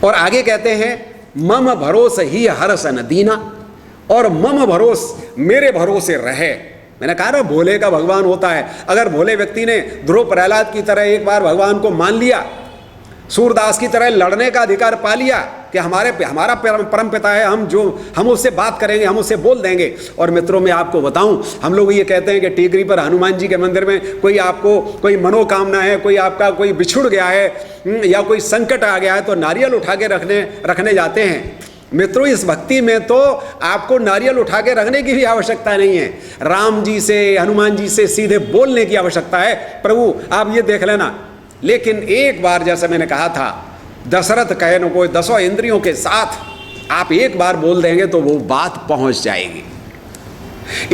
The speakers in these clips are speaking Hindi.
और आगे कहते हैं मम भरोस ही हर्ष न दीना, और मम भरोस मेरे भरोसे रहे। मैंने कहा ना भोले का भगवान होता है। अगर भोले व्यक्ति ने ध्रुव प्रहलाद की तरह एक बार भगवान को मान लिया, सूरदास की तरह लड़ने का अधिकार पा लिया कि हमारा परम पिता है, हम उससे बात करेंगे, हम उससे बोल देंगे। और मित्रों मैं आपको बताऊं, हम लोग ये कहते हैं कि टीकरी पर हनुमान जी के मंदिर में कोई मनोकामना है, कोई आपका कोई बिछुड़ गया है या कोई संकट आ गया है तो नारियल उठा के रखने जाते हैं। मित्रों इस भक्ति में तो आपको नारियल उठा के रखने की भी आवश्यकता नहीं है, राम जी से हनुमान जी से सीधे बोलने की आवश्यकता है, प्रभु आप ये देख लेना। लेकिन एक बार जैसे मैंने कहा था, दशरथ कहन को 10 इंद्रियों के साथ आप एक बार बोल देंगे तो वो बात पहुंच जाएगी।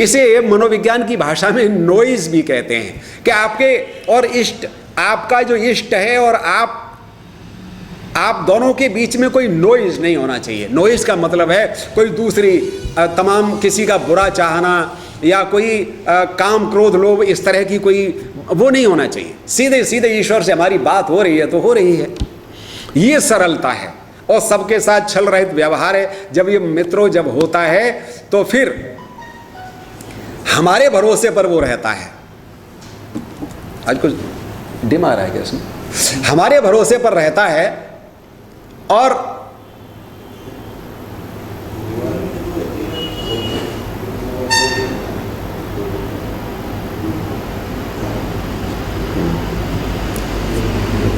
इसे मनोविज्ञान की भाषा में नॉइज भी कहते हैं कि आपके और इष्ट, आपका जो इष्ट है और आप दोनों के बीच में कोई नॉइज नहीं होना चाहिए। नॉइज का मतलब है कोई दूसरी तमाम किसी का बुरा चाहना या कोई काम क्रोध लोभ इस तरह की कोई वो नहीं होना चाहिए। सीधे सीधे ईश्वर से हमारी बात हो रही है तो हो रही है, ये सरलता है और सबके साथ छल रहित व्यवहार है। जब ये मित्रों जब होता है तो फिर हमारे भरोसे पर वो रहता है। आज कुछ डिम आ रहा है क्या इसमें? हमारे भरोसे पर रहता है और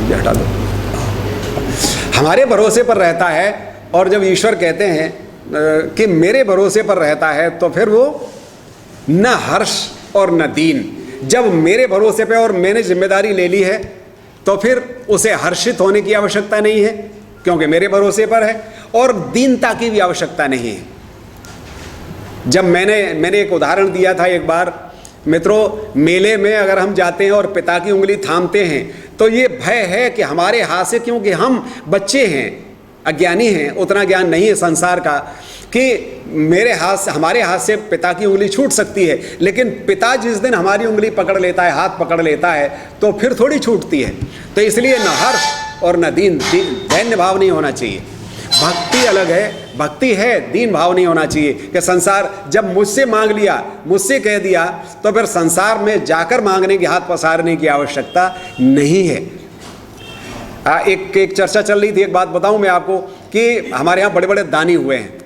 हटा दो, हमारे भरोसे पर रहता है। और जब ईश्वर कहते हैं कि मेरे भरोसे पर रहता है तो फिर वो न हर्ष और न दीन। जब मेरे भरोसे पे और मैंने जिम्मेदारी ले ली है तो फिर उसे हर्षित होने की आवश्यकता नहीं है क्योंकि मेरे भरोसे पर है, और दीनता की भी आवश्यकता नहीं है। जब मैंने एक उदाहरण दिया था एक बार, मित्रों मेले में अगर हम जाते हैं और पिता की उंगली थामते हैं तो ये भय है कि हमारे हाथ से, क्योंकि हम बच्चे हैं, अज्ञानी हैं, उतना ज्ञान नहीं है संसार का कि हमारे हाथ से पिता की उंगली छूट सकती है। लेकिन पिता जिस दिन हमारी उंगली पकड़ लेता है, हाथ पकड़ लेता है, तो फिर थोड़ी छूटती है। तो इसलिए न हर्ष और न दीन दैन्य भाव नहीं होना चाहिए। भक्ति अलग है, भक्ति है, दीन भाव नहीं होना चाहिए कि संसार जब मुझसे मांग लिया, मुझसे कह दिया तो फिर संसार में जाकर मांगने की, हाथ पसारने की आवश्यकता नहीं है। एक चर्चा चल रही थी, एक बात बताऊं मैं आपको कि हमारे यहाँ बड़े बड़े दानी हुए हैं।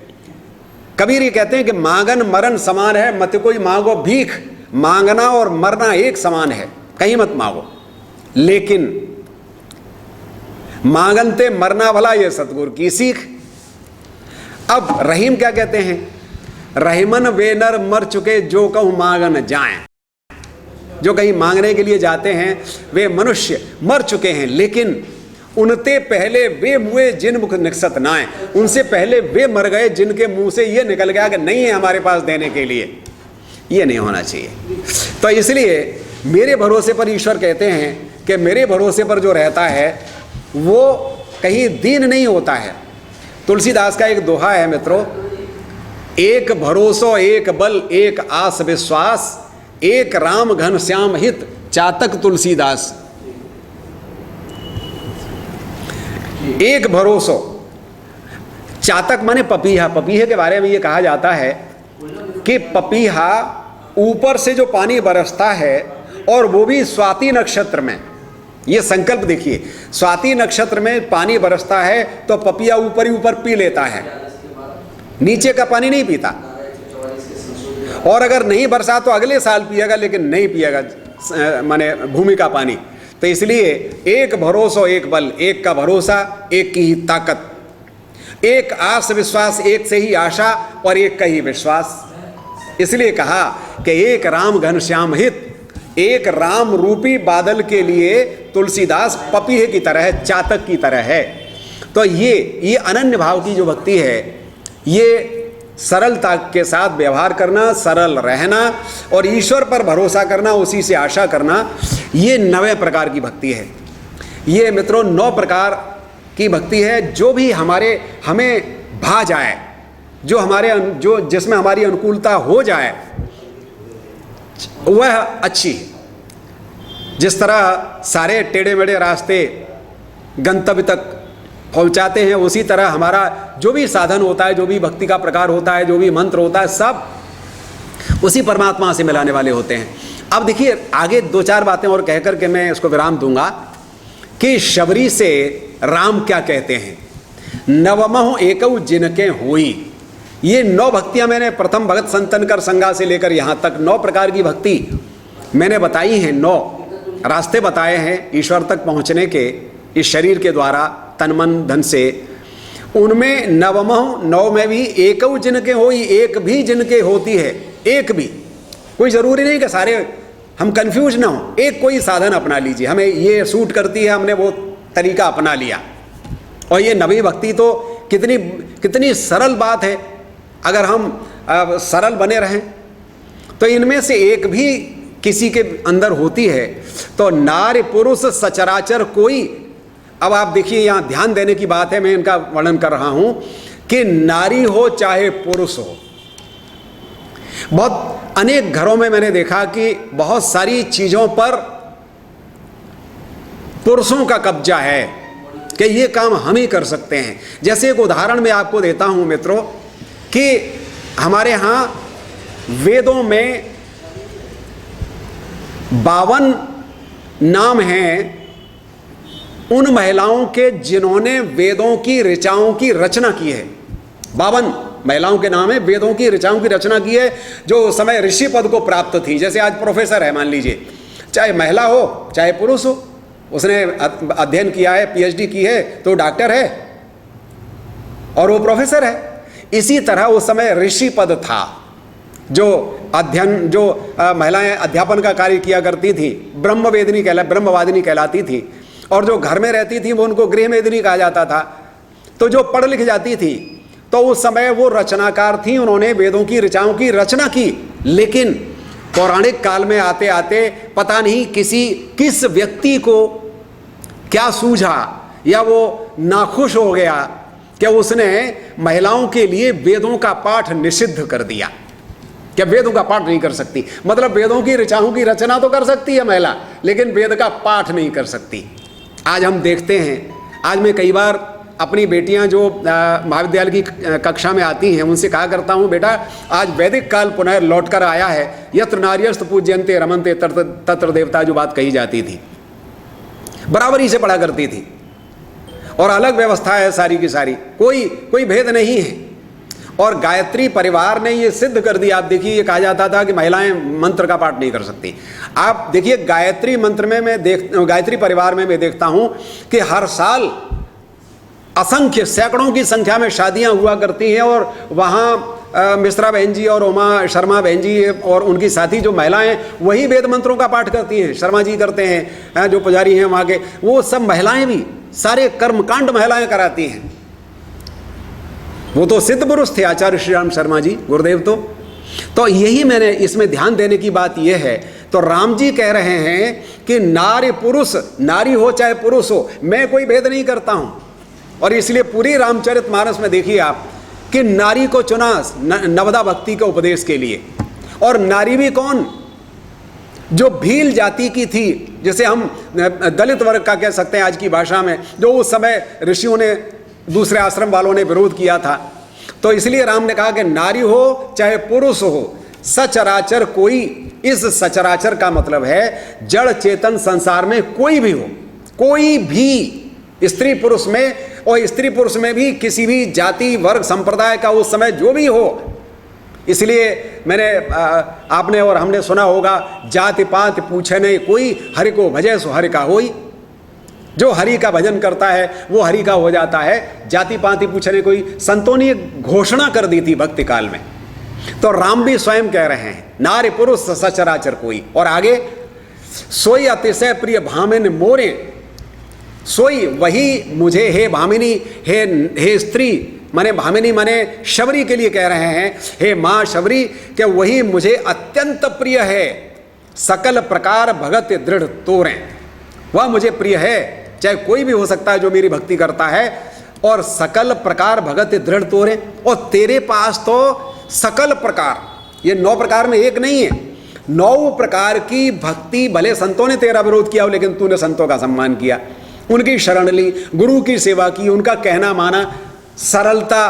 कबीर ये कहते हैं कि मांगन मरण समान है, मत कोई मांगो भीख। मांगना और मरना एक समान है, कहीं मत मांगो, लेकिन मांगनते मरना भला, ये सतगुरु की सीख। अब रहीम क्या कहते हैं? रहीमन वे नर मर चुके जो कहूं मांगन जाएं। जो कहीं मांगने के लिए जाते हैं वे मनुष्य मर चुके हैं, लेकिन उनते पहले वे मुए जिन मुख निकसत नाए। उनसे पहले वे मर गए जिनके मुंह से ये निकल गया कि नहीं है हमारे पास देने के लिए। ये नहीं होना चाहिए। तो इसलिए मेरे भरोसे पर ईश्वर कहते हैं कि मेरे भरोसे पर जो रहता है वो कहीं दीन नहीं होता है। तुलसीदास का एक दोहा है मित्रों, एक भरोसो एक बल एक आस विश्वास, एक राम घन श्याम हित चातक तुलसीदास। एक भरोसो, चातक माने पपीहा। पपीहे के बारे में ये कहा जाता है कि पपीहा ऊपर से जो पानी बरसता है और वो भी स्वाति नक्षत्र में, ये संकल्प देखिए, स्वाति नक्षत्र में पानी बरसता है तो पपीहा ऊपर ही ऊपर पी लेता है, नीचे का पानी नहीं पीता। और अगर नहीं बरसा तो अगले साल पिएगा, लेकिन नहीं पिएगा माने भूमि का पानी। तो इसलिए एक भरोसा एक बल, एक का भरोसा एक की ही ताकत, एक आस विश्वास, एक से ही आशा और एक का ही विश्वास। इसलिए कहा कि एक राम घन श्याम हित, एक राम रूपी बादल के लिए तुलसीदास पपीहे की तरह है, चातक की तरह है। तो ये अनन्य भाव की जो भक्ति है, ये सरलता के साथ व्यवहार करना, सरल रहना और ईश्वर पर भरोसा करना, उसी से आशा करना, ये 9 प्रकार की भक्ति है। ये मित्रों 9 प्रकार की भक्ति है जो भी हमें भा जाए, जो जिसमें हमारी अनुकूलता हो जाए वह अच्छी है। जिस तरह सारे टेढ़े मेढ़े रास्ते गंतव्य तक पहुंचाते हैं, उसी तरह हमारा जो भी साधन होता है, जो भी भक्ति का प्रकार होता है, जो भी मंत्र होता है, सब उसी परमात्मा से मिलाने वाले होते हैं। अब देखिए आगे दो चार बातें और कहकर के मैं इसको विराम दूंगा कि शबरी से राम क्या कहते हैं। नवमो एकौ जिनके होई, ये 9 भक्तियां मैंने प्रथम भगत संतन कर संगा से लेकर यहाँ तक 9 प्रकार की भक्ति मैंने बताई हैं। 9 रास्ते बताए हैं ईश्वर तक पहुँचने के इस शरीर के द्वारा, तन मन धन से। उनमें नवमो 9 में भी एकौ जिनके होई, एक भी जिनके होती है, एक भी, कोई ज़रूरी नहीं कि सारे हम कंफ्यूज ना हो। एक कोई साधन अपना लीजिए, हमें ये सूट करती है, हमने वो तरीका अपना लिया। और ये नवी भक्ति तो कितनी सरल बात है। अगर हम सरल बने रहें तो इनमें से एक भी किसी के अंदर होती है। तो नारी पुरुष सचराचर कोई, अब आप देखिए यहाँ ध्यान देने की बात है, मैं इनका वर्णन कर रहा हूं कि नारी हो चाहे पुरुष हो, बहुत अनेक घरों में मैंने देखा कि बहुत सारी चीजों पर पुरुषों का कब्जा है कि ये काम हम ही कर सकते हैं। जैसे एक उदाहरण मैं आपको देता हूं मित्रों कि हमारे यहाँ वेदों में 52 नाम हैं उन महिलाओं के जिन्होंने वेदों की ऋचाओं की रचना की है। 52 महिलाओं के नाम है, वेदों की ऋचाओं की रचना की है, जो उस समय ऋषि पद को प्राप्त थी। जैसे आज प्रोफेसर है मान लीजिए, चाहे महिला हो चाहे पुरुष हो, उसने अध्ययन किया है, पीएचडी की है तो डॉक्टर है और वो प्रोफेसर है। इसी तरह उस समय ऋषि पद था, जो अध्ययन, जो महिलाएं अध्यापन का कार्य किया करती थी, ब्रह्मवादिनी कहलाती थी। और जो घर में रहती थी वो उनको गृहमेदिनी कहा जाता था। तो जो पढ़ लिख जाती थी तो उस समय वो रचनाकार थी, उन्होंने वेदों की ऋचाओं की रचना की। लेकिन पौराणिक काल में आते आते पता नहीं किस व्यक्ति को क्या सूझा या वो नाखुश हो गया कि उसने महिलाओं के लिए वेदों का पाठ निषिद्ध कर दिया। क्या वेदों का पाठ नहीं कर सकती? मतलब वेदों की ऋचाओं की रचना तो कर सकती है महिला, लेकिन वेद का पाठ नहीं कर सकती। आज हम देखते हैं, आज मैं कई बार अपनी बेटियां जो महाविद्यालय की कक्षा में आती हैं उनसे कहा करता हूं, बेटा आज वैदिक काल पुनः लौट कर आया है, यत्र नार्यस्तु पूज्यन्ते रमन्ते तत्र देवता, जो बात कही जाती थी बराबरी से पढ़ा करती थी। और अलग व्यवस्था है सारी की सारी, कोई भेद नहीं है। और गायत्री परिवार ने ये सिद्ध कर दिया। आप देखिए, ये कहा जाता था कि महिलाएं मंत्र का पाठ नहीं कर सकती। आप देखिए गायत्री मंत्र में गायत्री परिवार में मैं देखता हूं कि हर साल असंख्य सैकड़ों की संख्या में शादियां हुआ करती हैं। और वहाँ मिश्रा बहन जी और उमा शर्मा बहन जी और उनकी साथी जो महिलाएं वही वेद मंत्रों का पाठ करती हैं। शर्मा जी करते हैं, जो पुजारी हैं वहाँ के, वो सब महिलाएं भी सारे कर्मकांड महिलाएं कराती हैं। वो तो सिद्ध पुरुष थे आचार्य श्री राम शर्मा जी, गुरुदेव। तो यही मैंने इसमें ध्यान देने की बात यह है। तो राम जी कह रहे हैं कि नारी पुरुष, नारी हो चाहे पुरुष हो, मैं कोई भेद नहीं करता हूं। और इसलिए पूरी रामचरितमानस में देखिए आप कि नारी को चुना नवदा भक्ति के उपदेश के लिए। और नारी भी कौन? जो भील जाति की थी, जैसे हम दलित वर्ग का कह सकते हैं आज की भाषा में, जो उस समय ऋषियों ने, दूसरे आश्रम वालों ने विरोध किया था। तो इसलिए राम ने कहा कि नारी हो चाहे पुरुष हो, सचराचर कोई। इस सचराचर का मतलब है जड़ चेतन संसार में कोई भी हो, कोई भी, स्त्री पुरुष में, और स्त्री पुरुष में भी किसी भी जाति वर्ग संप्रदाय का उस समय जो भी हो। इसलिए मैंने आपने और हमने सुना होगा, जाति पात पूछे नहीं कोई, हरि को भजे सो हरि का होई। जो हरि का भजन करता है वो हरि का हो जाता है, जाति पाति पूछने कोई। संतों ने घोषणा कर दी थी भक्ति काल में। तो राम भी स्वयं कह रहे हैं नारी पुरुष सचराचर कोई। और आगे, सोई अतिशय प्रिय भामिन मोरे, सोई वही मुझे, हे भामिनी, हे स्त्री, माने भामिनी माने शबरी के लिए कह रहे हैं, हे माँ शबरी, क्या वही मुझे अत्यंत प्रिय है। सकल प्रकार भगत दृढ़ तोरें, वह मुझे प्रिय है। चाहे कोई भी हो सकता है जो मेरी भक्ति करता है। और सकल प्रकार भगत दृढ़ तोरें, और तेरे पास तो सकल प्रकार, ये 9 प्रकार में एक नहीं है, 9 प्रकार की भक्ति। भले संतों ने तेरा विरोध किया हो, लेकिन तूने संतों का सम्मान किया। उनकी शरण ली, गुरु की सेवा की, उनका कहना माना, सरलता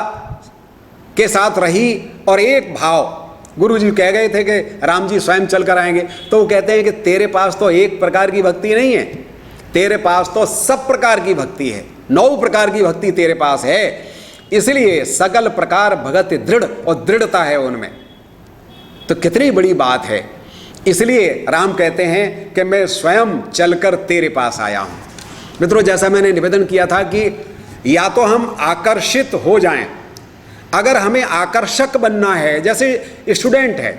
के साथ रही। और एक भाव, गुरु जी कह गए थे कि राम जी स्वयं चल कर आएंगे, तो वो कहते हैं कि तेरे पास तो एक प्रकार की भक्ति नहीं है, तेरे पास तो सब प्रकार की भक्ति है, 9 प्रकार की भक्ति तेरे पास है, इसलिए सकल प्रकार भगत दृढ़, और दृढ़ता है उनमें। तो कितनी बड़ी बात है। इसलिए राम कहते हैं कि मैं स्वयं चलकर तेरे पास आया हूं। मित्रों, जैसा मैंने निवेदन किया था कि या तो हम आकर्षित हो जाएं, अगर हमें आकर्षक बनना है, जैसे स्टूडेंट है,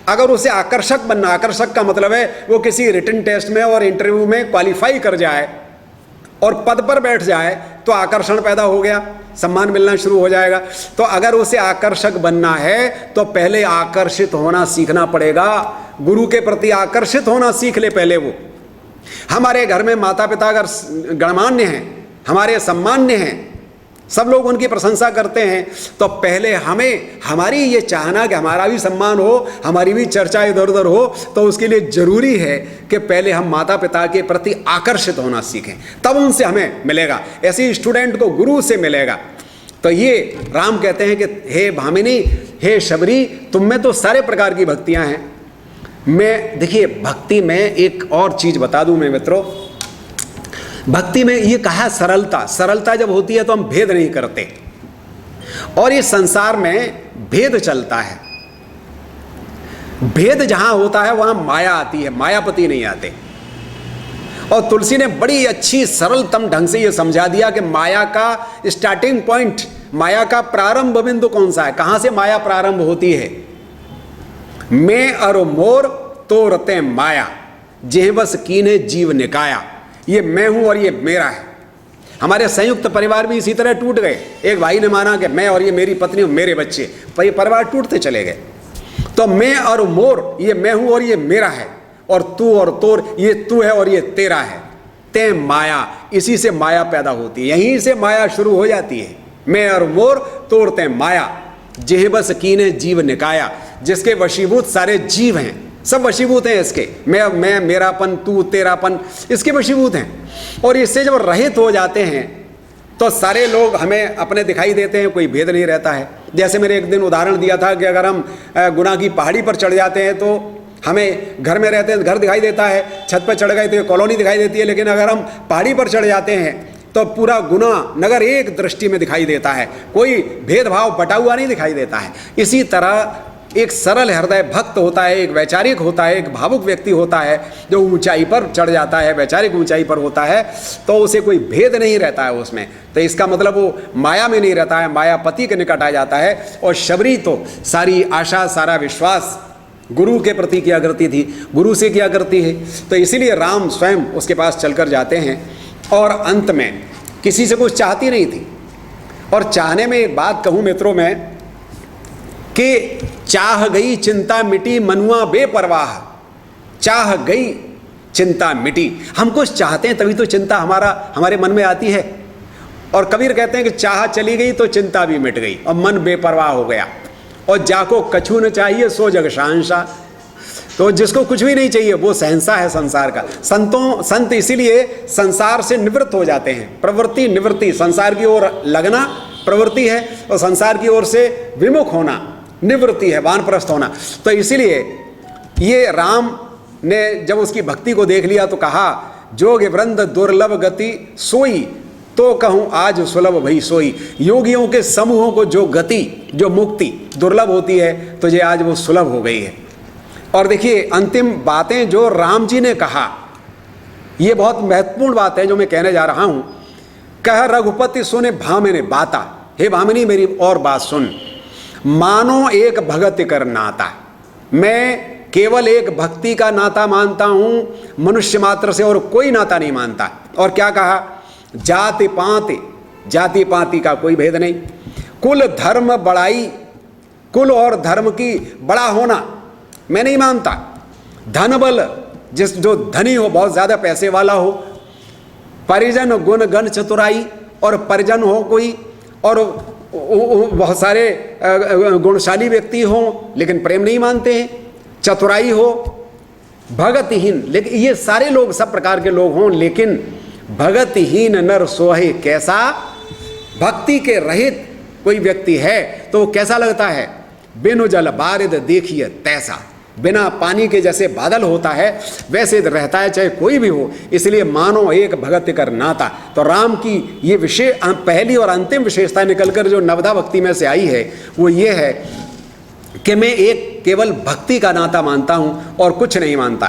अगर उसे आकर्षक बनना, आकर्षक का मतलब है वो किसी रिटन टेस्ट में और इंटरव्यू में क्वालिफाई कर जाए और पद पर बैठ जाए, तो आकर्षण पैदा हो गया, सम्मान मिलना शुरू हो जाएगा। तो अगर उसे आकर्षक बनना है तो पहले आकर्षित होना सीखना पड़ेगा, गुरु के प्रति आकर्षित होना सीख ले पहले वो। हमारे घर में माता पिता अगर गणमान्य हैं, हमारे सम्मान्य हैं, सब लोग उनकी प्रशंसा करते हैं, तो पहले हमें हमारी ये चाहना कि हमारा भी सम्मान हो, हमारी भी चर्चा इधर उधर हो, तो उसके लिए जरूरी है कि पहले हम माता पिता के प्रति आकर्षित होना सीखें, तब उनसे हमें मिलेगा। ऐसे स्टूडेंट को गुरु से मिलेगा। तो ये राम कहते हैं कि हे भामिनी, हे शबरी, तुम में तो सारे प्रकार की भक्तियां हैं। मैं देखिए, भक्ति में एक और चीज बता दूं मैं मित्रों, भक्ति में ये कहा सरलता, सरलता जब होती है तो हम भेद नहीं करते, और इस संसार में भेद चलता है। भेद जहां होता है वहां माया आती है, मायापति नहीं आते। और तुलसी ने बड़ी अच्छी सरलतम ढंग से ये समझा दिया कि माया का स्टार्टिंग पॉइंट, माया का प्रारंभ बिंदु कौन सा है, कहां से माया प्रारंभ होती है। मैं और मोर तोरते माया, जेह बस कीने जीव निकाया। ये मैं हूं और ये मेरा है। हमारे संयुक्त परिवार भी इसी तरह टूट गए। एक भाई ने माना कि मैं और ये मेरी पत्नी और मेरे बच्चे, पर ये परिवार टूटते चले गए। तो मैं और मोर, ये मैं हूं और ये मेरा है, और तू और तोर, ये तू है और ये तेरा है। ते माया, इसी से माया पैदा होती है, यहीं से माया शुरू हो जाती है। मैं और मोर तोड़ते माया, जेह बस कीने जीव निकाया। जिसके वशीभूत सारे जीव हैं, सब वशीभूत हैं इसके, मैं मेरापन, तू तेरापन, इसके वशीभूत हैं। और इससे जब रहित हो जाते हैं तो सारे लोग हमें अपने दिखाई देते हैं, कोई भेद नहीं रहता है। जैसे मैंने एक दिन उदाहरण दिया था कि अगर हम गुनाह की पहाड़ी पर चढ़ जाते हैं तो हमें घर में रहते हैं घर दिखाई देता है, छत पर चढ़ गए तो कॉलोनी दिखाई देती है, लेकिन अगर हम पहाड़ी पर चढ़ जाते हैं तो पूरा गुनाह नगर एक दृष्टि में दिखाई देता है, कोई भेदभाव बटा हुआ नहीं दिखाई देता है। इसी तरह एक सरल हृदय भक्त होता है, एक वैचारिक होता है, एक भावुक व्यक्ति होता है, जो ऊंचाई पर चढ़ जाता है, वैचारिक ऊंचाई पर होता है, तो उसे कोई भेद नहीं रहता है उसमें। तो इसका मतलब वो माया में नहीं रहता है, मायापति के निकट आ जाता है। और शबरी तो सारी आशा, सारा विश्वास गुरु के प्रति किया करती थी, गुरु से किया करती है। तो इसीलिए राम स्वयं उसके पास चलकर जाते हैं, और अंत में किसी से कुछ चाहती नहीं थी। और चाहने में एक बात कहूँ मित्रों में, कि चाह गई चिंता मिटी मनुआ बेपरवाह, चाह गई चिंता मिटी। हम कुछ चाहते हैं तभी तो चिंता हमारे मन में आती है। और कबीर कहते हैं कि चाह चली गई तो चिंता भी मिट गई और मन बेपरवाह हो गया। और जाको कछु न चाहिए सो जग शहंशाह, तो जिसको कुछ भी नहीं चाहिए वो शहंशाह है संसार का। संत इसीलिए संसार से निवृत्त हो जाते हैं। प्रवृत्ति निवृत्ति, संसार की ओर लगना प्रवृत्ति है, और संसार की ओर से विमुख होना निवृत्ति है, वानप्रस्थ होना। तो इसीलिए ये राम ने जब उसकी भक्ति को देख लिया तो कहा, जोग वृंद दुर्लभ गति सोई, तो कहूँ आज सुलभ भई सोई। योगियों के समूहों को जो गति, जो मुक्ति दुर्लभ होती है, तो ये आज वो सुलभ हो गई है। और देखिए अंतिम बातें जो राम जी ने कहा, ये बहुत महत्वपूर्ण बात है जो मैं कहने जा रहा हूँ। कह रघुपति सुने भामिनी बाता, हे भामिनी मेरी और बात सुन। मानो एक भगत कर नाता, मैं केवल एक भक्ति का नाता मानता हूं, मनुष्य मात्र से और कोई नाता नहीं मानता। और क्या कहा, जाति पाति का कोई भेद नहीं, कुल धर्म बड़ाई, कुल और धर्म की बड़ा होना मैं नहीं मानता। धन बल, जो धनी हो, बहुत ज्यादा पैसे वाला हो, परिजन गुण गण चतुराई, और परिजन हो कोई और बहुत सारे गुणशाली व्यक्ति हों लेकिन प्रेम नहीं मानते हैं, चतुराई हो, भगतहीन, लेकिन ये सारे लोग सब प्रकार के लोग हों लेकिन भगतिहीन नर सोहे कैसा। भक्ति के रहित कोई व्यक्ति है तो वो कैसा लगता है, बिनु जल बारिद देखिए तैसा। बिना पानी के जैसे बादल होता है वैसे रहता है चाहे कोई भी हो, इसलिए मानो एक भगत कर नाता। तो राम की ये विशेष पहली और अंतिम विशेषता निकलकर जो नवदा भक्ति में से आई है वो ये है कि मैं एक केवल भक्ति का नाता मानता हूँ और कुछ नहीं मानता।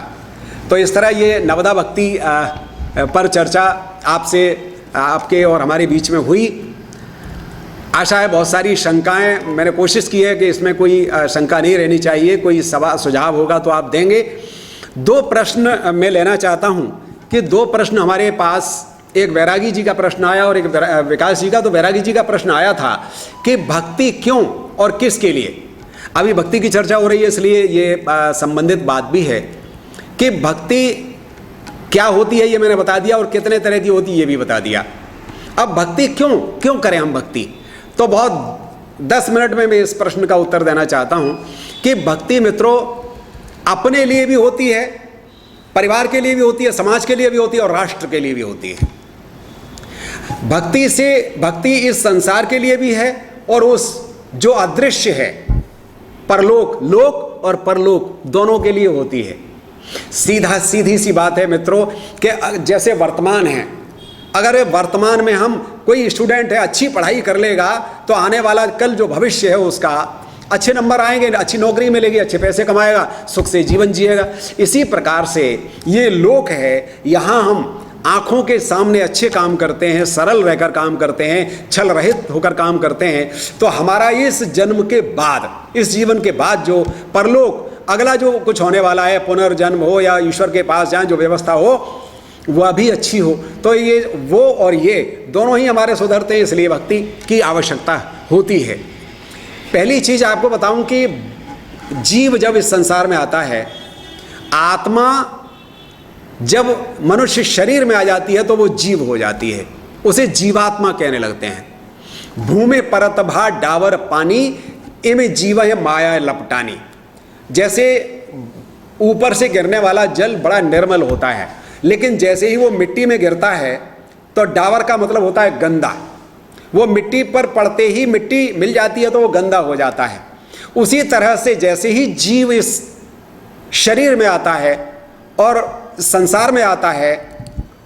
तो इस तरह ये नवदा भक्ति पर चर्चा आपसे आपके और हमारे बीच में हुई। आशा है बहुत सारी शंकाएं, मैंने कोशिश की है कि इसमें कोई शंका नहीं रहनी चाहिए, कोई सवाल सुझाव होगा तो आप देंगे। 2 प्रश्न मैं लेना चाहता हूं कि 2 प्रश्न हमारे पास, एक बैरागी जी का प्रश्न आया और एक विकास जी का। तो बैरागी जी का प्रश्न आया था कि भक्ति क्यों और किसके लिए। अभी भक्ति की चर्चा हो रही है इसलिए ये संबंधित बात भी है कि भक्ति क्या होती है ये मैंने बता दिया और कितने तरह की होती है ये भी बता दिया। अब भक्ति क्यों करें हम भक्ति, तो बहुत 10 मिनट में मैं इस प्रश्न का उत्तर देना चाहता हूं कि भक्ति मित्रों अपने लिए भी होती है, परिवार के लिए भी होती है, समाज के लिए भी होती है और राष्ट्र के लिए भी होती है। भक्ति इस संसार के लिए भी है और उस जो अदृश्य है परलोक, लोक और परलोक दोनों के लिए होती है। सीधी सी बात है मित्रों कि जैसे वर्तमान है, अगर वर्तमान में हम कोई स्टूडेंट है अच्छी पढ़ाई कर लेगा तो आने वाला कल जो भविष्य है उसका अच्छे नंबर आएंगे, अच्छी नौकरी मिलेगी, अच्छे पैसे कमाएगा, सुख से जीवन जिएगा। इसी प्रकार से ये लोक है, यहाँ हम आँखों के सामने अच्छे काम करते हैं, सरल रहकर काम करते हैं, छल रहित होकर काम करते हैं। तो हमारा इस जन्म के बाद, इस जीवन के बाद जो परलोक अगला जो कुछ होने वाला है, पुनर्जन्म हो या ईश्वर के पास जाए जो व्यवस्था हो वह भी अच्छी हो। तो ये वो और ये दोनों ही हमारे सुधरते हैं, इसलिए भक्ति की आवश्यकता होती है। पहली चीज आपको बताऊं कि जीव जब इस संसार में आता है, आत्मा जब मनुष्य शरीर में आ जाती है तो वो जीव हो जाती है, उसे जीवात्मा कहने लगते हैं। भूमि परत भा डावर पानी इमें जीव है माया लपटानी। जैसे ऊपर से गिरने वाला जल बड़ा निर्मल होता है, लेकिन जैसे ही वो मिट्टी में गिरता है तो डावर का मतलब होता है गंदा। वो मिट्टी पर पड़ते ही मिट्टी मिल जाती है तो वो गंदा हो जाता है। उसी तरह से जैसे ही जीव इस शरीर में आता है और संसार में आता है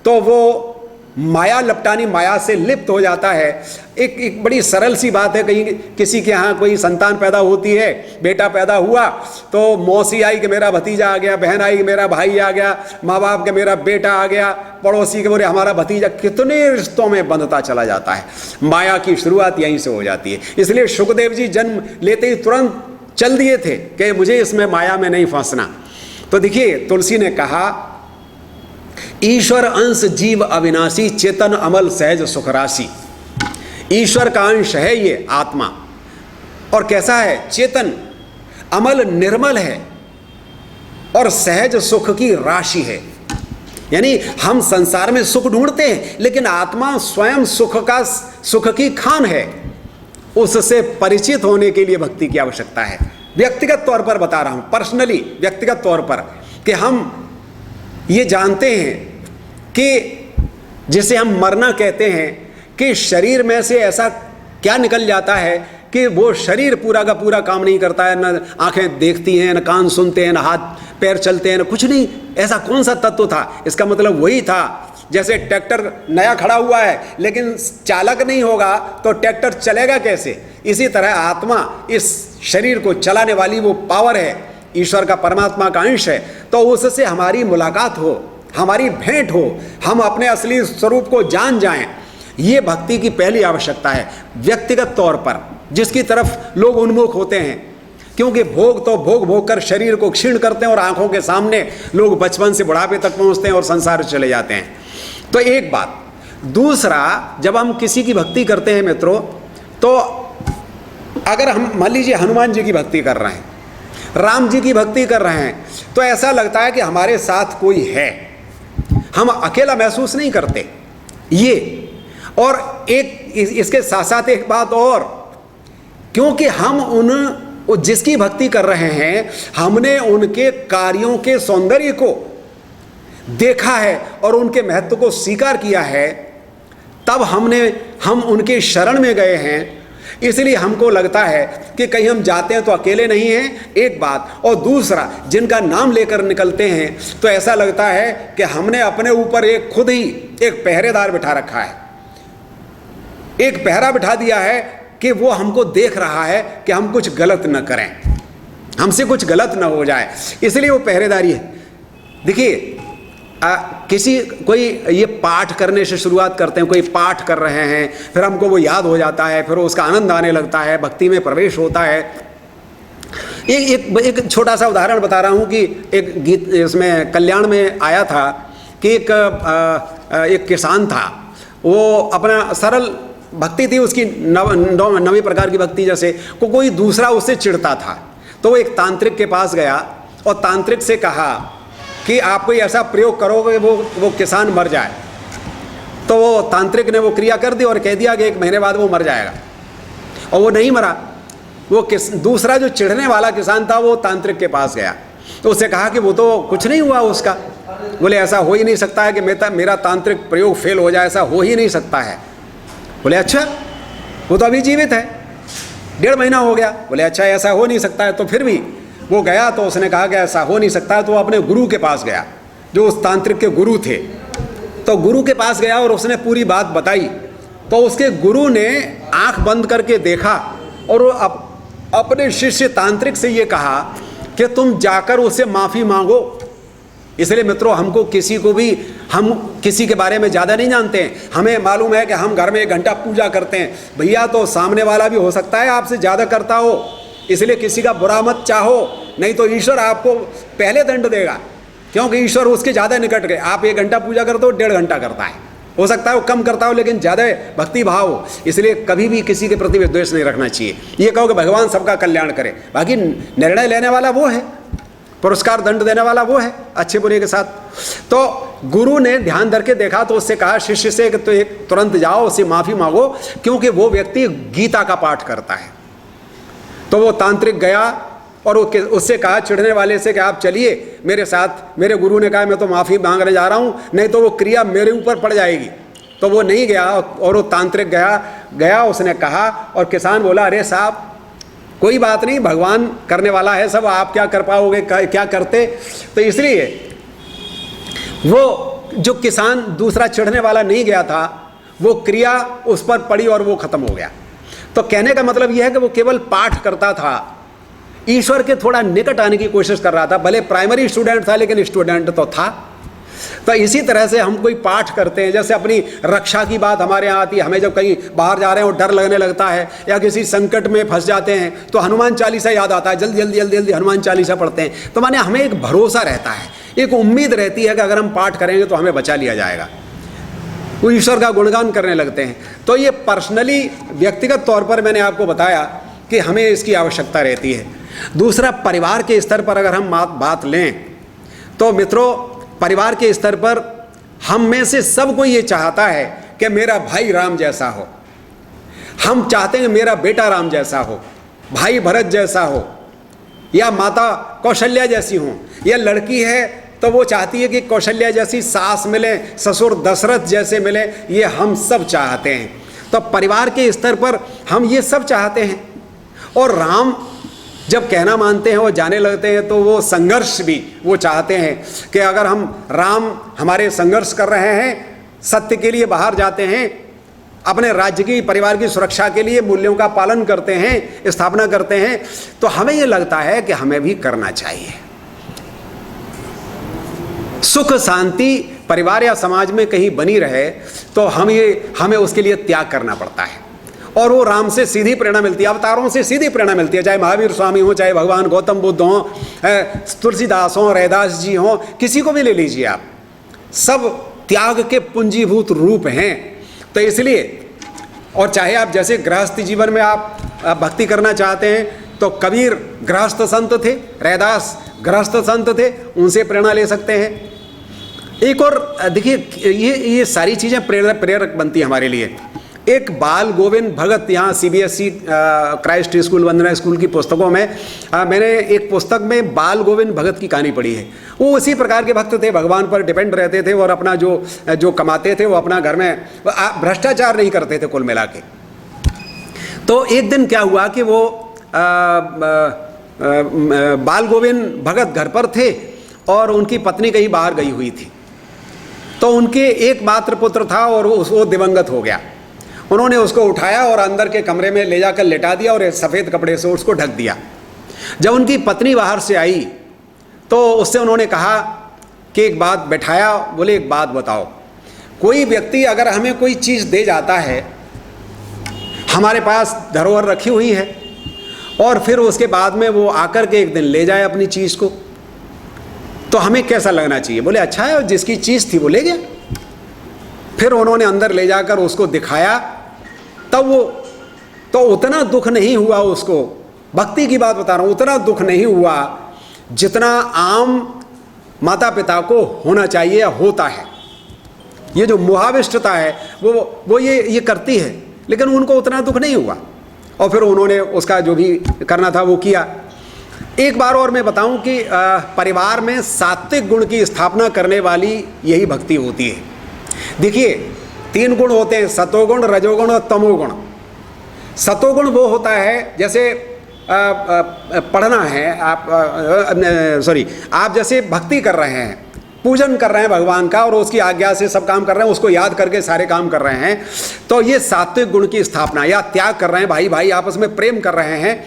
तो वो माया लपटानी, माया से लिप्त हो जाता है। एक बड़ी सरल सी बात है, कहीं किसी के यहाँ कोई संतान पैदा होती है, बेटा पैदा हुआ तो मौसी आई कि मेरा भतीजा आ गया, बहन आई कि मेरा भाई आ गया, माँ बाप के मेरा बेटा आ गया, पड़ोसी के बोले हमारा भतीजा, कितने रिश्तों में बंधता चला जाता है। माया की शुरुआत यहीं से हो जाती है। इसलिए सुखदेव जी जन्म लेते ही तुरंत चल दिए थे कि मुझे इसमें माया में नहीं फंसना। तो देखिए तुलसी ने कहा, ईश्वर अंश जीव अविनाशी चेतन अमल सहज सुखराशि। ईश्वर का अंश है ये आत्मा, और कैसा है, चेतन, अमल, निर्मल है और सहज सुख की राशि है। यानी हम संसार में सुख ढूंढते हैं लेकिन आत्मा स्वयं सुख की खान है। उससे परिचित होने के लिए भक्ति की आवश्यकता है। व्यक्तिगत तौर पर बता रहा हूं, पर्सनली व्यक्तिगत तौर पर, कि हम ये जानते हैं कि जिसे हम मरना कहते हैं कि शरीर में से ऐसा क्या निकल जाता है कि वो शरीर पूरा का पूरा काम नहीं करता है, न आंखें देखती हैं, न कान सुनते हैं, न हाथ पैर चलते हैं, न कुछ नहीं। ऐसा कौन सा तत्व था? इसका मतलब वही था जैसे ट्रैक्टर नया खड़ा हुआ है लेकिन चालक नहीं होगा तो ट्रैक्टर चलेगा कैसे? इसी तरह आत्मा इस शरीर को चलाने वाली वो पावर है, ईश्वर का, परमात्मा का अंश है। तो उससे हमारी मुलाकात हो, हमारी भेंट हो, हम अपने असली स्वरूप को जान जाएं, ये भक्ति की पहली आवश्यकता है व्यक्तिगत तौर पर, जिसकी तरफ लोग उन्मुख होते हैं। क्योंकि भोग तो भोग कर शरीर को क्षीण करते हैं और आंखों के सामने लोग बचपन से बुढ़ापे तक पहुंचते हैं और संसार चले जाते हैं। तो एक बात। दूसरा, जब हम किसी की भक्ति करते हैं मित्रों, तो अगर हम मान लीजिए हनुमान जी की भक्ति कर रहे हैं, राम जी की भक्ति कर रहे हैं, तो ऐसा लगता है कि हमारे साथ कोई है, हम अकेला महसूस नहीं करते ये। और एक इसके साथ साथ एक बात और, क्योंकि हम जिसकी भक्ति कर रहे हैं, हमने उनके कार्यों के सौंदर्य को देखा है और उनके महत्व को स्वीकार किया है, तब हम उनके शरण में गए हैं। इसलिए हमको लगता है कि कहीं हम जाते हैं तो अकेले नहीं हैं, एक बात। और दूसरा, जिनका नाम लेकर निकलते हैं तो ऐसा लगता है कि हमने अपने ऊपर खुद ही एक पहरेदार बिठा रखा है, एक पहरा बिठा दिया है कि वो हमको देख रहा है कि हम कुछ गलत न करें, हमसे कुछ गलत न हो जाए, इसलिए वो पहरेदारी है। देखिए, कोई ये पाठ करने से शुरुआत करते हैं, कोई पाठ कर रहे हैं, फिर हमको वो याद हो जाता है, फिर उसका आनंद आने लगता है, भक्ति में प्रवेश होता है। एक छोटा सा उदाहरण बता रहा हूँ कि एक गीत इसमें कल्याण में आया था कि एक किसान था, वो अपना सरल भक्ति थी उसकी, नवी प्रकार की भक्ति, जैसे कोई दूसरा उससे चिढ़ता था तो वो एक तांत्रिक के पास गया और तांत्रिक से कहा कि आप कोई ऐसा प्रयोग करोगे वो किसान मर जाए। तो वो तांत्रिक ने वो क्रिया कर दी और कह दिया कि 1 महीने बाद वो मर जाएगा, और वो नहीं मरा। वो दूसरा जो चिढ़ने वाला किसान था वो तांत्रिक के पास गया तो उससे कहा कि वो तो कुछ नहीं हुआ उसका। बोले ऐसा हो ही नहीं सकता है कि मेरा तांत्रिक प्रयोग फेल हो जाए, ऐसा हो ही नहीं सकता है। बोले अच्छा, वो तो अभी जीवित है, 1.5 महीना हो गया। बोले अच्छा, ऐसा हो नहीं सकता है। तो फिर भी वो गया तो उसने कहा कि ऐसा हो नहीं सकता है। तो वो अपने गुरु के पास गया, जो उस तांत्रिक के गुरु थे। तो गुरु के पास गया और उसने पूरी बात बताई। तो उसके गुरु ने आंख बंद करके देखा और वो अपने शिष्य तांत्रिक से ये कहा कि तुम जाकर उससे माफ़ी मांगो। इसलिए मित्रों, हम किसी के बारे में ज़्यादा नहीं जानते हैं। हमें मालूम है कि हम घर में 1 घंटा पूजा करते हैं, भैया तो सामने वाला भी हो सकता है आपसे ज़्यादा करता हो, इसलिए किसी का बुरा मत चाहो, नहीं तो ईश्वर आपको पहले दंड देगा, क्योंकि ईश्वर उसके ज़्यादा निकट गए। आप 1 घंटा पूजा करते हो, 1.5 घंटा करता है, हो सकता है वो कम करता हो लेकिन ज़्यादा भक्ति भाव हो। इसलिए कभी भी किसी के प्रति विद्वेष नहीं रखना चाहिए। ये कहो कि भगवान सबका कल्याण करे, बाकी निर्णय लेने वाला वो है, पुरस्कार दंड देने वाला वो है, अच्छे बुरे के साथ। तो गुरु ने ध्यान धर के देखा तो उससे कहा शिष्य से कि तो तुरंत जाओ, उससे माफ़ी मांगो, क्योंकि वो व्यक्ति गीता का पाठ करता है। तो वो तांत्रिक गया और उससे कहा चिढ़ने वाले से कि आप चलिए मेरे साथ। मेरे गुरु ने कहा मैं तो माफ़ी मांगने जा रहा हूँ, नहीं तो वो क्रिया मेरे ऊपर पड़ जाएगी। तो वो नहीं गया और वो तांत्रिक गया, उसने कहा। और किसान बोला अरे साहब कोई बात नहीं, भगवान करने वाला है सब, आप क्या कर पाओगे, क्या करते। तो इसलिए वो जो किसान दूसरा चिढ़ने वाला नहीं गया था, वो क्रिया उस पर पड़ी और वो खत्म हो गया। तो कहने का मतलब यह है कि वो केवल पाठ करता था, ईश्वर के थोड़ा निकट आने की कोशिश कर रहा था। भले प्राइमरी स्टूडेंट था लेकिन स्टूडेंट तो था। तो इसी तरह से हम कोई पाठ करते हैं, जैसे अपनी रक्षा की बात हमारे यहाँ आती है, हमें जब कहीं बाहर जा रहे हैं और डर लगने लगता है या किसी संकट में फंस जाते हैं तो हनुमान चालीसा याद आता है, जल्दी जल्दी जल्दी जल्दी हनुमान चालीसा पढ़ते हैं। तो माने हमें एक भरोसा रहता है, एक उम्मीद रहती है कि अगर हम पाठ करेंगे तो हमें बचा लिया जाएगा, वो ईश्वर का गुणगान करने लगते हैं। तो ये पर्सनली व्यक्तिगत तौर पर मैंने आपको बताया कि हमें इसकी आवश्यकता रहती है। दूसरा, परिवार के स्तर पर अगर हम बात लें तो मित्रों, परिवार के स्तर पर हम में से सब कोई ये चाहता है कि मेरा भाई राम जैसा हो, हम चाहते हैं मेरा बेटा राम जैसा हो, भाई भरत जैसा हो, या माता कौशल्या जैसी हो, या लड़की है तो वो चाहती है कि कौशल्या जैसी सास मिले, ससुर दशरथ जैसे मिले, ये हम सब चाहते हैं। तो परिवार के स्तर पर हम ये सब चाहते हैं। और राम जब कहना मानते हैं और जाने लगते हैं तो वो संघर्ष भी वो चाहते हैं कि अगर हम राम हमारे संघर्ष कर रहे हैं, सत्य के लिए बाहर जाते हैं, अपने राज्य की परिवार की सुरक्षा के लिए मूल्यों का पालन करते हैं, स्थापना करते हैं, तो हमें ये लगता है कि हमें भी करना चाहिए। सुख शांति परिवार या समाज में कहीं बनी रहे तो हमें उसके लिए त्याग करना पड़ता है। और वो राम से सीधी प्रेरणा मिलती है, अवतारों से सीधी प्रेरणा मिलती है, चाहे महावीर स्वामी हो, चाहे भगवान गौतम बुद्ध हों, तुलसीदास हों, रैदास जी हों, किसी को भी ले लीजिए आप, सब त्याग के पूंजीभूत रूप हैं। तो इसलिए, और चाहे आप जैसे गृहस्थ जीवन में आप भक्ति करना चाहते हैं तो कबीर गृहस्थ संत थे, रैदास गृहस्थ संत थे, उनसे प्रेरणा ले सकते हैं। एक और देखिए, ये सारी चीज़ें प्रेरक बनती है हमारे लिए। एक बाल गोविंद भगत, यहाँ CBSE क्राइस्ट स्कूल वंदना स्कूल की पुस्तकों में मैंने एक पुस्तक में बाल गोविंद भगत की कहानी पढ़ी है। वो उसी प्रकार के भक्त थे, भगवान पर डिपेंड रहते थे और अपना जो कमाते थे वो अपना घर में, भ्रष्टाचार नहीं करते थे कुल मिला के। तो एक दिन क्या हुआ कि वो बाल गोविंद भगत घर पर थे और उनकी पत्नी कहीं बाहर गई हुई थी। तो उनके एकमात्र पुत्र था और वो दिवंगत हो गया। उन्होंने उसको उठाया और अंदर के कमरे में ले जाकर लेटा दिया और एक सफ़ेद कपड़े से उसको ढक दिया। जब उनकी पत्नी बाहर से आई तो उससे उन्होंने कहा कि एक बात, बैठाया, बोले एक बात बताओ, कोई व्यक्ति अगर हमें कोई चीज़ दे जाता है, हमारे पास धरोहर रखी हुई है, और फिर उसके बाद में वो आकर के एक दिन ले जाए अपनी चीज़ को, तो हमें कैसा लगना चाहिए? बोले अच्छा है, जिसकी चीज़ थी वो ले गया। फिर उन्होंने अंदर ले जाकर उसको दिखाया, तब वो तो उतना दुख नहीं हुआ उसको, भक्ति की बात बता रहा हूँ, उतना दुख नहीं हुआ जितना आम माता पिता को होना चाहिए या होता है। ये जो मोहाविष्टता है वो ये करती है, लेकिन उनको उतना दुख नहीं हुआ और फिर उन्होंने उसका जो भी करना था वो किया। एक बार और मैं बताऊं कि परिवार में सात्विक गुण की स्थापना करने वाली यही भक्ति होती है। देखिए 3 गुण होते हैं, सतोगुण, रजोगुण और तमोगुण। सतोगुण वो होता है जैसे पढ़ना है, आप जैसे भक्ति कर रहे हैं, पूजन कर रहे हैं भगवान का और उसकी आज्ञा से सब काम कर रहे हैं, उसको याद करके सारे काम कर रहे हैं, तो ये सात्विक गुण की स्थापना, या त्याग कर रहे हैं, भाई भाई आपस में प्रेम कर रहे हैं,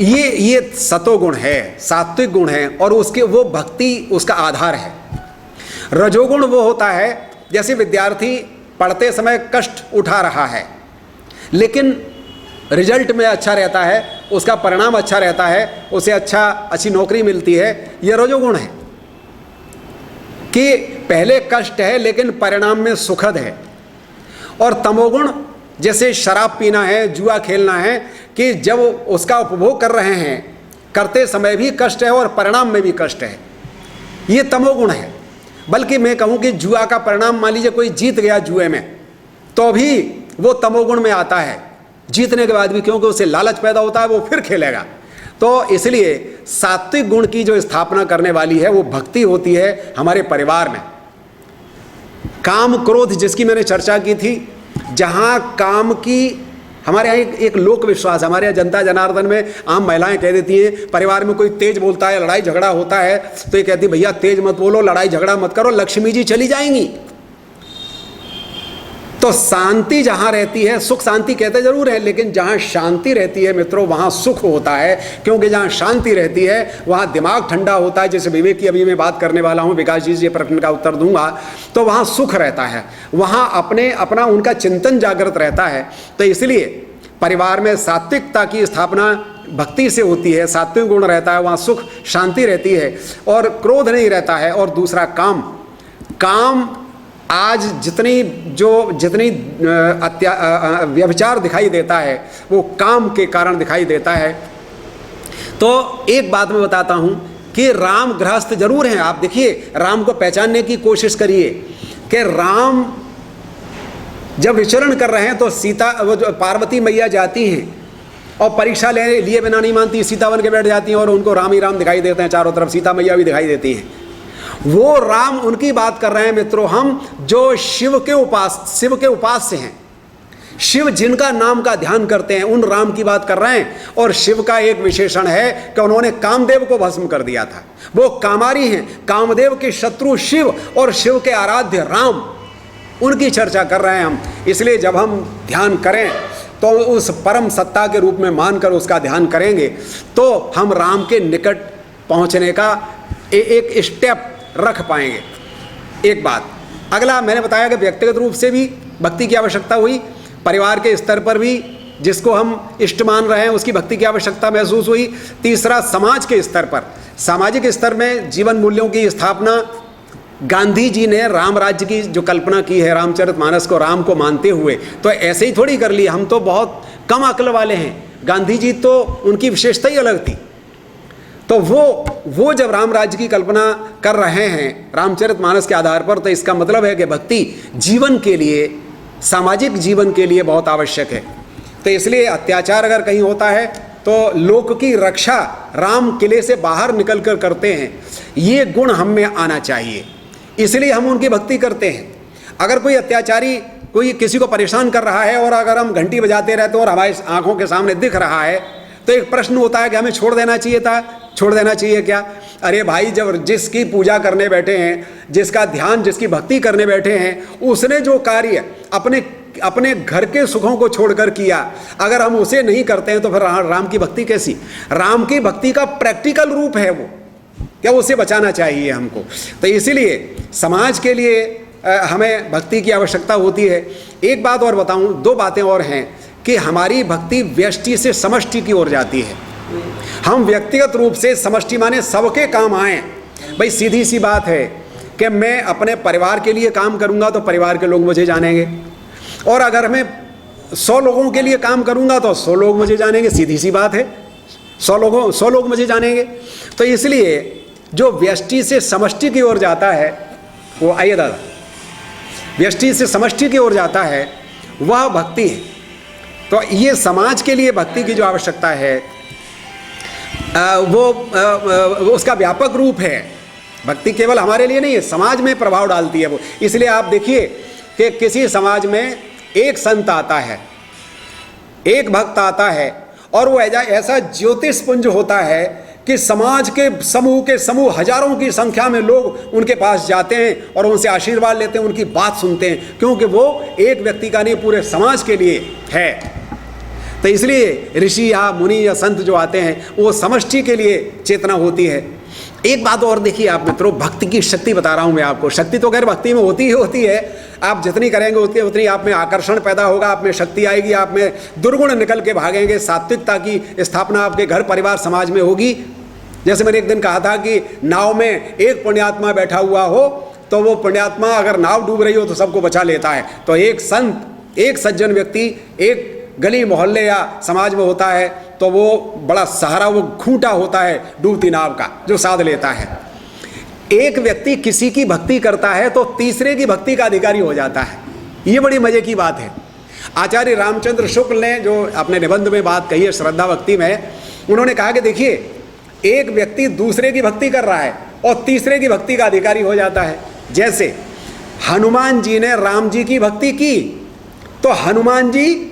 ये सतोगुण है, सात्विक गुण है और उसके वो भक्ति उसका आधार है। रजोगुण वो होता है जैसे विद्यार्थी पढ़ते समय कष्ट उठा रहा है लेकिन रिजल्ट में अच्छा रहता है, उसका परिणाम अच्छा रहता है, उसे अच्छी नौकरी मिलती है, यह रजोगुण है कि पहले कष्ट है लेकिन परिणाम में सुखद है। और तमोगुण जैसे शराब पीना है, जुआ खेलना है, कि जब उसका उपभोग कर रहे हैं करते समय भी कष्ट है और परिणाम में भी कष्ट है, ये तमोगुण है। बल्कि मैं कहूँ कि जुआ का परिणाम, मान लीजिए कोई जीत गया जुए में, तो भी वो तमोगुण में आता है, जीतने के बाद भी, क्योंकि उसे लालच पैदा होता है, वो फिर खेलेगा। तो इसलिए सात्विक गुण की जो स्थापना करने वाली है वो भक्ति होती है हमारे परिवार में। काम क्रोध जिसकी मैंने चर्चा की थी, जहाँ काम की, हमारे यहाँ एक लोक विश्वास, हमारे यहाँ जनता जनार्दन में आम महिलाएं कह देती हैं, परिवार में कोई तेज बोलता है, लड़ाई झगड़ा होता है, तो ये कहती भैया तेज मत बोलो, लड़ाई झगड़ा मत करो, लक्ष्मी जी चली जाएंगी। तो शांति जहाँ रहती है, सुख शांति कहते जरूर है, लेकिन जहाँ शांति रहती है मित्रों वहाँ सुख होता है, क्योंकि जहाँ शांति रहती है वहाँ दिमाग ठंडा होता है। जैसे विवेक की अभी मैं बात करने वाला हूँ, विकास जी से प्रश्न का उत्तर दूंगा, तो वहाँ सुख रहता है, वहाँ अपना उनका चिंतन जागृत रहता है। तो इसलिए परिवार में सात्विकता की स्थापना भक्ति से होती है, सात्विक गुण रहता है, वहाँ सुख शांति रहती है और क्रोध नहीं रहता है। और दूसरा काम आज जितनी व्यभिचार दिखाई देता है वो काम के कारण दिखाई देता है। तो एक बात मैं बताता हूँ कि राम गृहस्थ जरूर हैं। आप देखिए, राम को पहचानने की कोशिश करिए कि राम जब विचरण कर रहे हैं तो सीता, वो जो पार्वती मैया जाती हैं और परीक्षा लिए बिना नहीं मानती, सीता बन के बैठ जाती हैं और उनको राम ही राम दिखाई देते हैं चारों तरफ, सीता मैया भी दिखाई देती हैं। वो राम उनकी बात कर रहे हैं मित्रों, हम जो शिव के उपास्य हैं, शिव जिनका नाम का ध्यान करते हैं, उन राम की बात कर रहे हैं। और शिव का एक विशेषण है कि उन्होंने कामदेव को भस्म कर दिया था, वो कामारी हैं, कामदेव के शत्रु शिव और शिव के आराध्य राम, उनकी चर्चा कर रहे हैं हम। इसलिए जब हम ध्यान करें तो उस परम सत्ता के रूप में मानकर उसका ध्यान करेंगे तो हम राम के निकट पहुंचने का एक स्टेप रख पाएंगे। एक बात, अगला मैंने बताया कि व्यक्तिगत रूप से भी भक्ति की आवश्यकता हुई, परिवार के स्तर पर भी जिसको हम इष्ट मान रहे हैं उसकी भक्ति की आवश्यकता महसूस हुई। तीसरा, समाज के स्तर पर, सामाजिक स्तर में जीवन मूल्यों की स्थापना। गांधी जी ने राम राज्य की जो कल्पना की है, रामचरितमानस को राम को मानते हुए, तो ऐसे ही थोड़ी कर ली, हम तो बहुत कम अक्ल वाले हैं, गांधी जी तो उनकी विशेषता ही अलग थी। तो वो जब राम राज्य की कल्पना कर रहे हैं रामचरितमानस के आधार पर, तो इसका मतलब है कि भक्ति जीवन के लिए सामाजिक जीवन के लिए बहुत आवश्यक है। तो इसलिए अत्याचार अगर कहीं होता है तो लोक की रक्षा राम किले से बाहर निकल कर करते हैं, ये गुण हम में आना चाहिए, इसलिए हम उनकी भक्ति करते हैं। अगर कोई अत्याचारी कोई किसी को परेशान कर रहा है और अगर हम घंटी बजाते रहते हैं और हमारी आंखों के सामने दिख रहा है, तो एक प्रश्न होता है कि हमें छोड़ देना चाहिए था, छोड़ देना चाहिए क्या? अरे भाई, जब जिसकी पूजा करने बैठे हैं, जिसका ध्यान, जिसकी भक्ति करने बैठे हैं, उसने जो कार्य अपने घर के सुखों को छोड़कर किया, अगर हम उसे नहीं करते हैं तो फिर राम की भक्ति कैसी? राम की भक्ति का प्रैक्टिकल रूप है वो, क्या उसे बचाना चाहिए हमको। तो इसीलिए समाज के लिए हमें भक्ति की आवश्यकता होती है। एक बात और बताऊं, दो बातें और हैं कि हमारी भक्ति व्यष्टि से समष्टि की ओर जाती है। हम व्यक्तिगत रूप से, समष्टि माने सबके काम आए। भाई सीधी सी बात है कि मैं अपने परिवार के लिए काम करूंगा तो परिवार के लोग मुझे जानेंगे, और अगर मैं 100 लोगों के लिए काम करूंगा तो 100 लोग मुझे जानेंगे। सीधी सी बात है, 100 लोग मुझे जानेंगे। तो इसलिए जो व्यष्टि से समष्टि की ओर जाता है वो, आइए दादा, व्यष्टि से समष्टि की ओर जाता है वह भक्ति है। तो ये समाज के लिए भक्ति की जो आवश्यकता है वो उसका व्यापक रूप है। भक्ति केवल हमारे लिए नहीं है, समाज में प्रभाव डालती है वो। इसलिए आप देखिए कि किसी समाज में एक संत आता है, एक भक्त आता है, और वो ऐसा ज्योतिषपुंज होता है कि समाज के समूह हजारों की संख्या में लोग उनके पास जाते हैं और उनसे आशीर्वाद लेते हैं, उनकी बात सुनते हैं, क्योंकि वो एक व्यक्ति का नहीं, पूरे समाज के लिए है। तो इसलिए ऋषि या मुनि या संत जो आते हैं वो समष्टि के लिए चेतना होती है। एक बात और देखिए आप मित्रों, भक्ति की शक्ति बता रहा हूं मैं आपको। शक्ति तो खैर भक्ति में होती ही होती है, आप जितनी करेंगे उतनी आप में आकर्षण पैदा होगा, आप में शक्ति आएगी, आप में दुर्गुण निकल के भागेंगे, सात्विकता की स्थापना आपके घर परिवार समाज में होगी। जैसे मैंने एक दिन कहा था कि नाव में एक पुण्यात्मा बैठा हुआ हो तो वो पुण्यात्मा अगर नाव डूब रही हो तो सबको बचा लेता है। तो एक संत, एक सज्जन व्यक्ति एक गली मोहल्ले या समाज में होता है तो वो बड़ा सहारा, वो खूंटा होता है डूबती नाव का, जो साध लेता है। एक व्यक्ति किसी की भक्ति करता है तो तीसरे की भक्ति का अधिकारी हो जाता है। ये बड़ी मजे की बात है। आचार्य रामचंद्र शुक्ल ने जो अपने निबंध में बात कही है श्रद्धा भक्ति में, उन्होंने कहा कि देखिए, एक व्यक्ति दूसरे की भक्ति कर रहा है और तीसरे की भक्ति का अधिकारी हो जाता है। जैसे हनुमान जी ने राम जी की भक्ति की तो हनुमान जी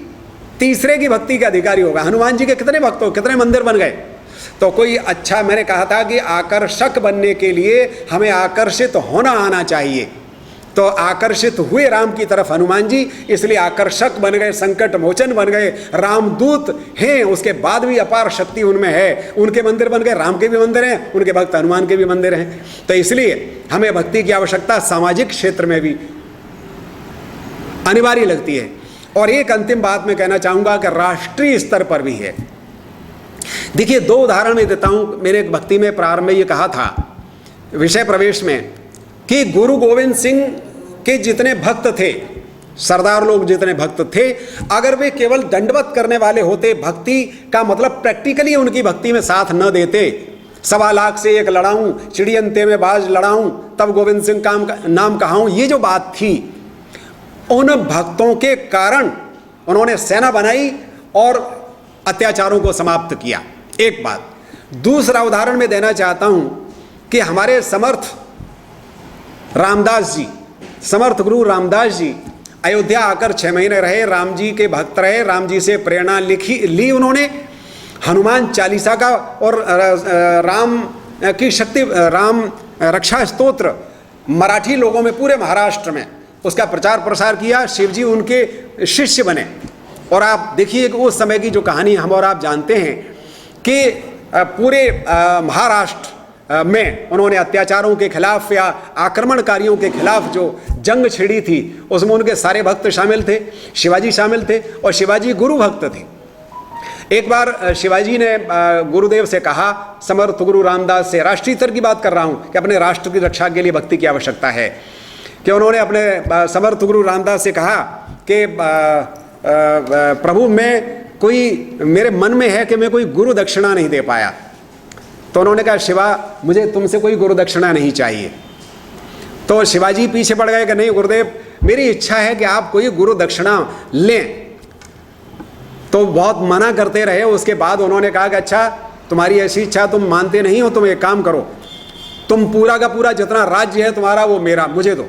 तीसरे की भक्ति के अधिकारी होगा। हनुमान जी के कितने भक्त हो, कितने मंदिर बन गए। तो कोई अच्छा, मैंने कहा था कि आकर्षक बनने के लिए हमें आकर्षित होना आना चाहिए। तो आकर्षित हुए राम की तरफ हनुमान जी, इसलिए आकर्षक बन गए, संकट मोचन बन गए, रामदूत हैं। उसके बाद भी अपार शक्ति उनमें है, उनके मंदिर बन गए। राम के भी मंदिर हैं, उनके भक्त हनुमान के भी मंदिर हैं। तो इसलिए हमें भक्ति की आवश्यकता सामाजिक क्षेत्र में भी अनिवार्य लगती है। और एक अंतिम बात मैं कहना चाहूंगा कि राष्ट्रीय स्तर पर भी है। देखिए, दो उदाहरण मैं देता हूं। मैंने भक्ति में प्रारंभ में ये कहा था विषय प्रवेश में कि गुरु गोविंद सिंह के जितने भक्त थे, सरदार लोग जितने भक्त थे, अगर वे केवल दंडवत करने वाले होते, भक्ति का मतलब प्रैक्टिकली उनकी भक्ति में साथ न देते, 1.25 लाख से एक लड़ाऊं, चिड़ियंते में बाज लड़ाऊं, तब गोविंद सिंह का नाम कहाऊं, ये जो बात थी, उन भक्तों के कारण उन्होंने सेना बनाई और अत्याचारों को समाप्त किया। एक बात। दूसरा उदाहरण मैं देना चाहता हूं कि हमारे समर्थ रामदास जी, समर्थ गुरु रामदास जी अयोध्या आकर 6 महीने रहे, राम जी के भक्त रहे, राम जी से प्रेरणा ली उन्होंने। हनुमान चालीसा का और राम की शक्ति, राम रक्षा स्तोत्र मराठी लोगों में, पूरे महाराष्ट्र में उसका प्रचार प्रसार किया। शिव जी उनके शिष्य बने। और आप देखिए कि उस समय की जो कहानी हम और आप जानते हैं कि पूरे महाराष्ट्र में उन्होंने अत्याचारों के खिलाफ या आक्रमणकारियों के खिलाफ जो जंग छिड़ी थी, उसमें उनके सारे भक्त शामिल थे, शिवाजी शामिल थे, और शिवाजी गुरु भक्त थे। एक बार शिवाजी ने गुरुदेव से कहा, समर्थ गुरु रामदास से, राष्ट्रीय स्तर की बात कर रहा हूँ, कि अपने राष्ट्र की रक्षा के लिए भक्ति की आवश्यकता है, कि उन्होंने अपने समर्थ गुरु रामदास से कहा कि प्रभु, मैं कोई, मेरे मन में है कि मैं कोई गुरु दक्षिणा नहीं दे पाया। तो उन्होंने कहा, शिवा, मुझे तुमसे कोई गुरु दक्षिणा नहीं चाहिए। तो शिवाजी पीछे पड़ गए कि नहीं गुरुदेव, मेरी इच्छा है कि आप कोई गुरु दक्षिणा लें। तो बहुत मना करते रहे। उसके बाद उन्होंने कहा कि अच्छा तुम्हारी ऐसी इच्छा, तुम मानते नहीं हो, तुम एक काम करो, तुम पूरा का पूरा जितना राज्य है तुम्हारा वो मेरा, मुझे दो।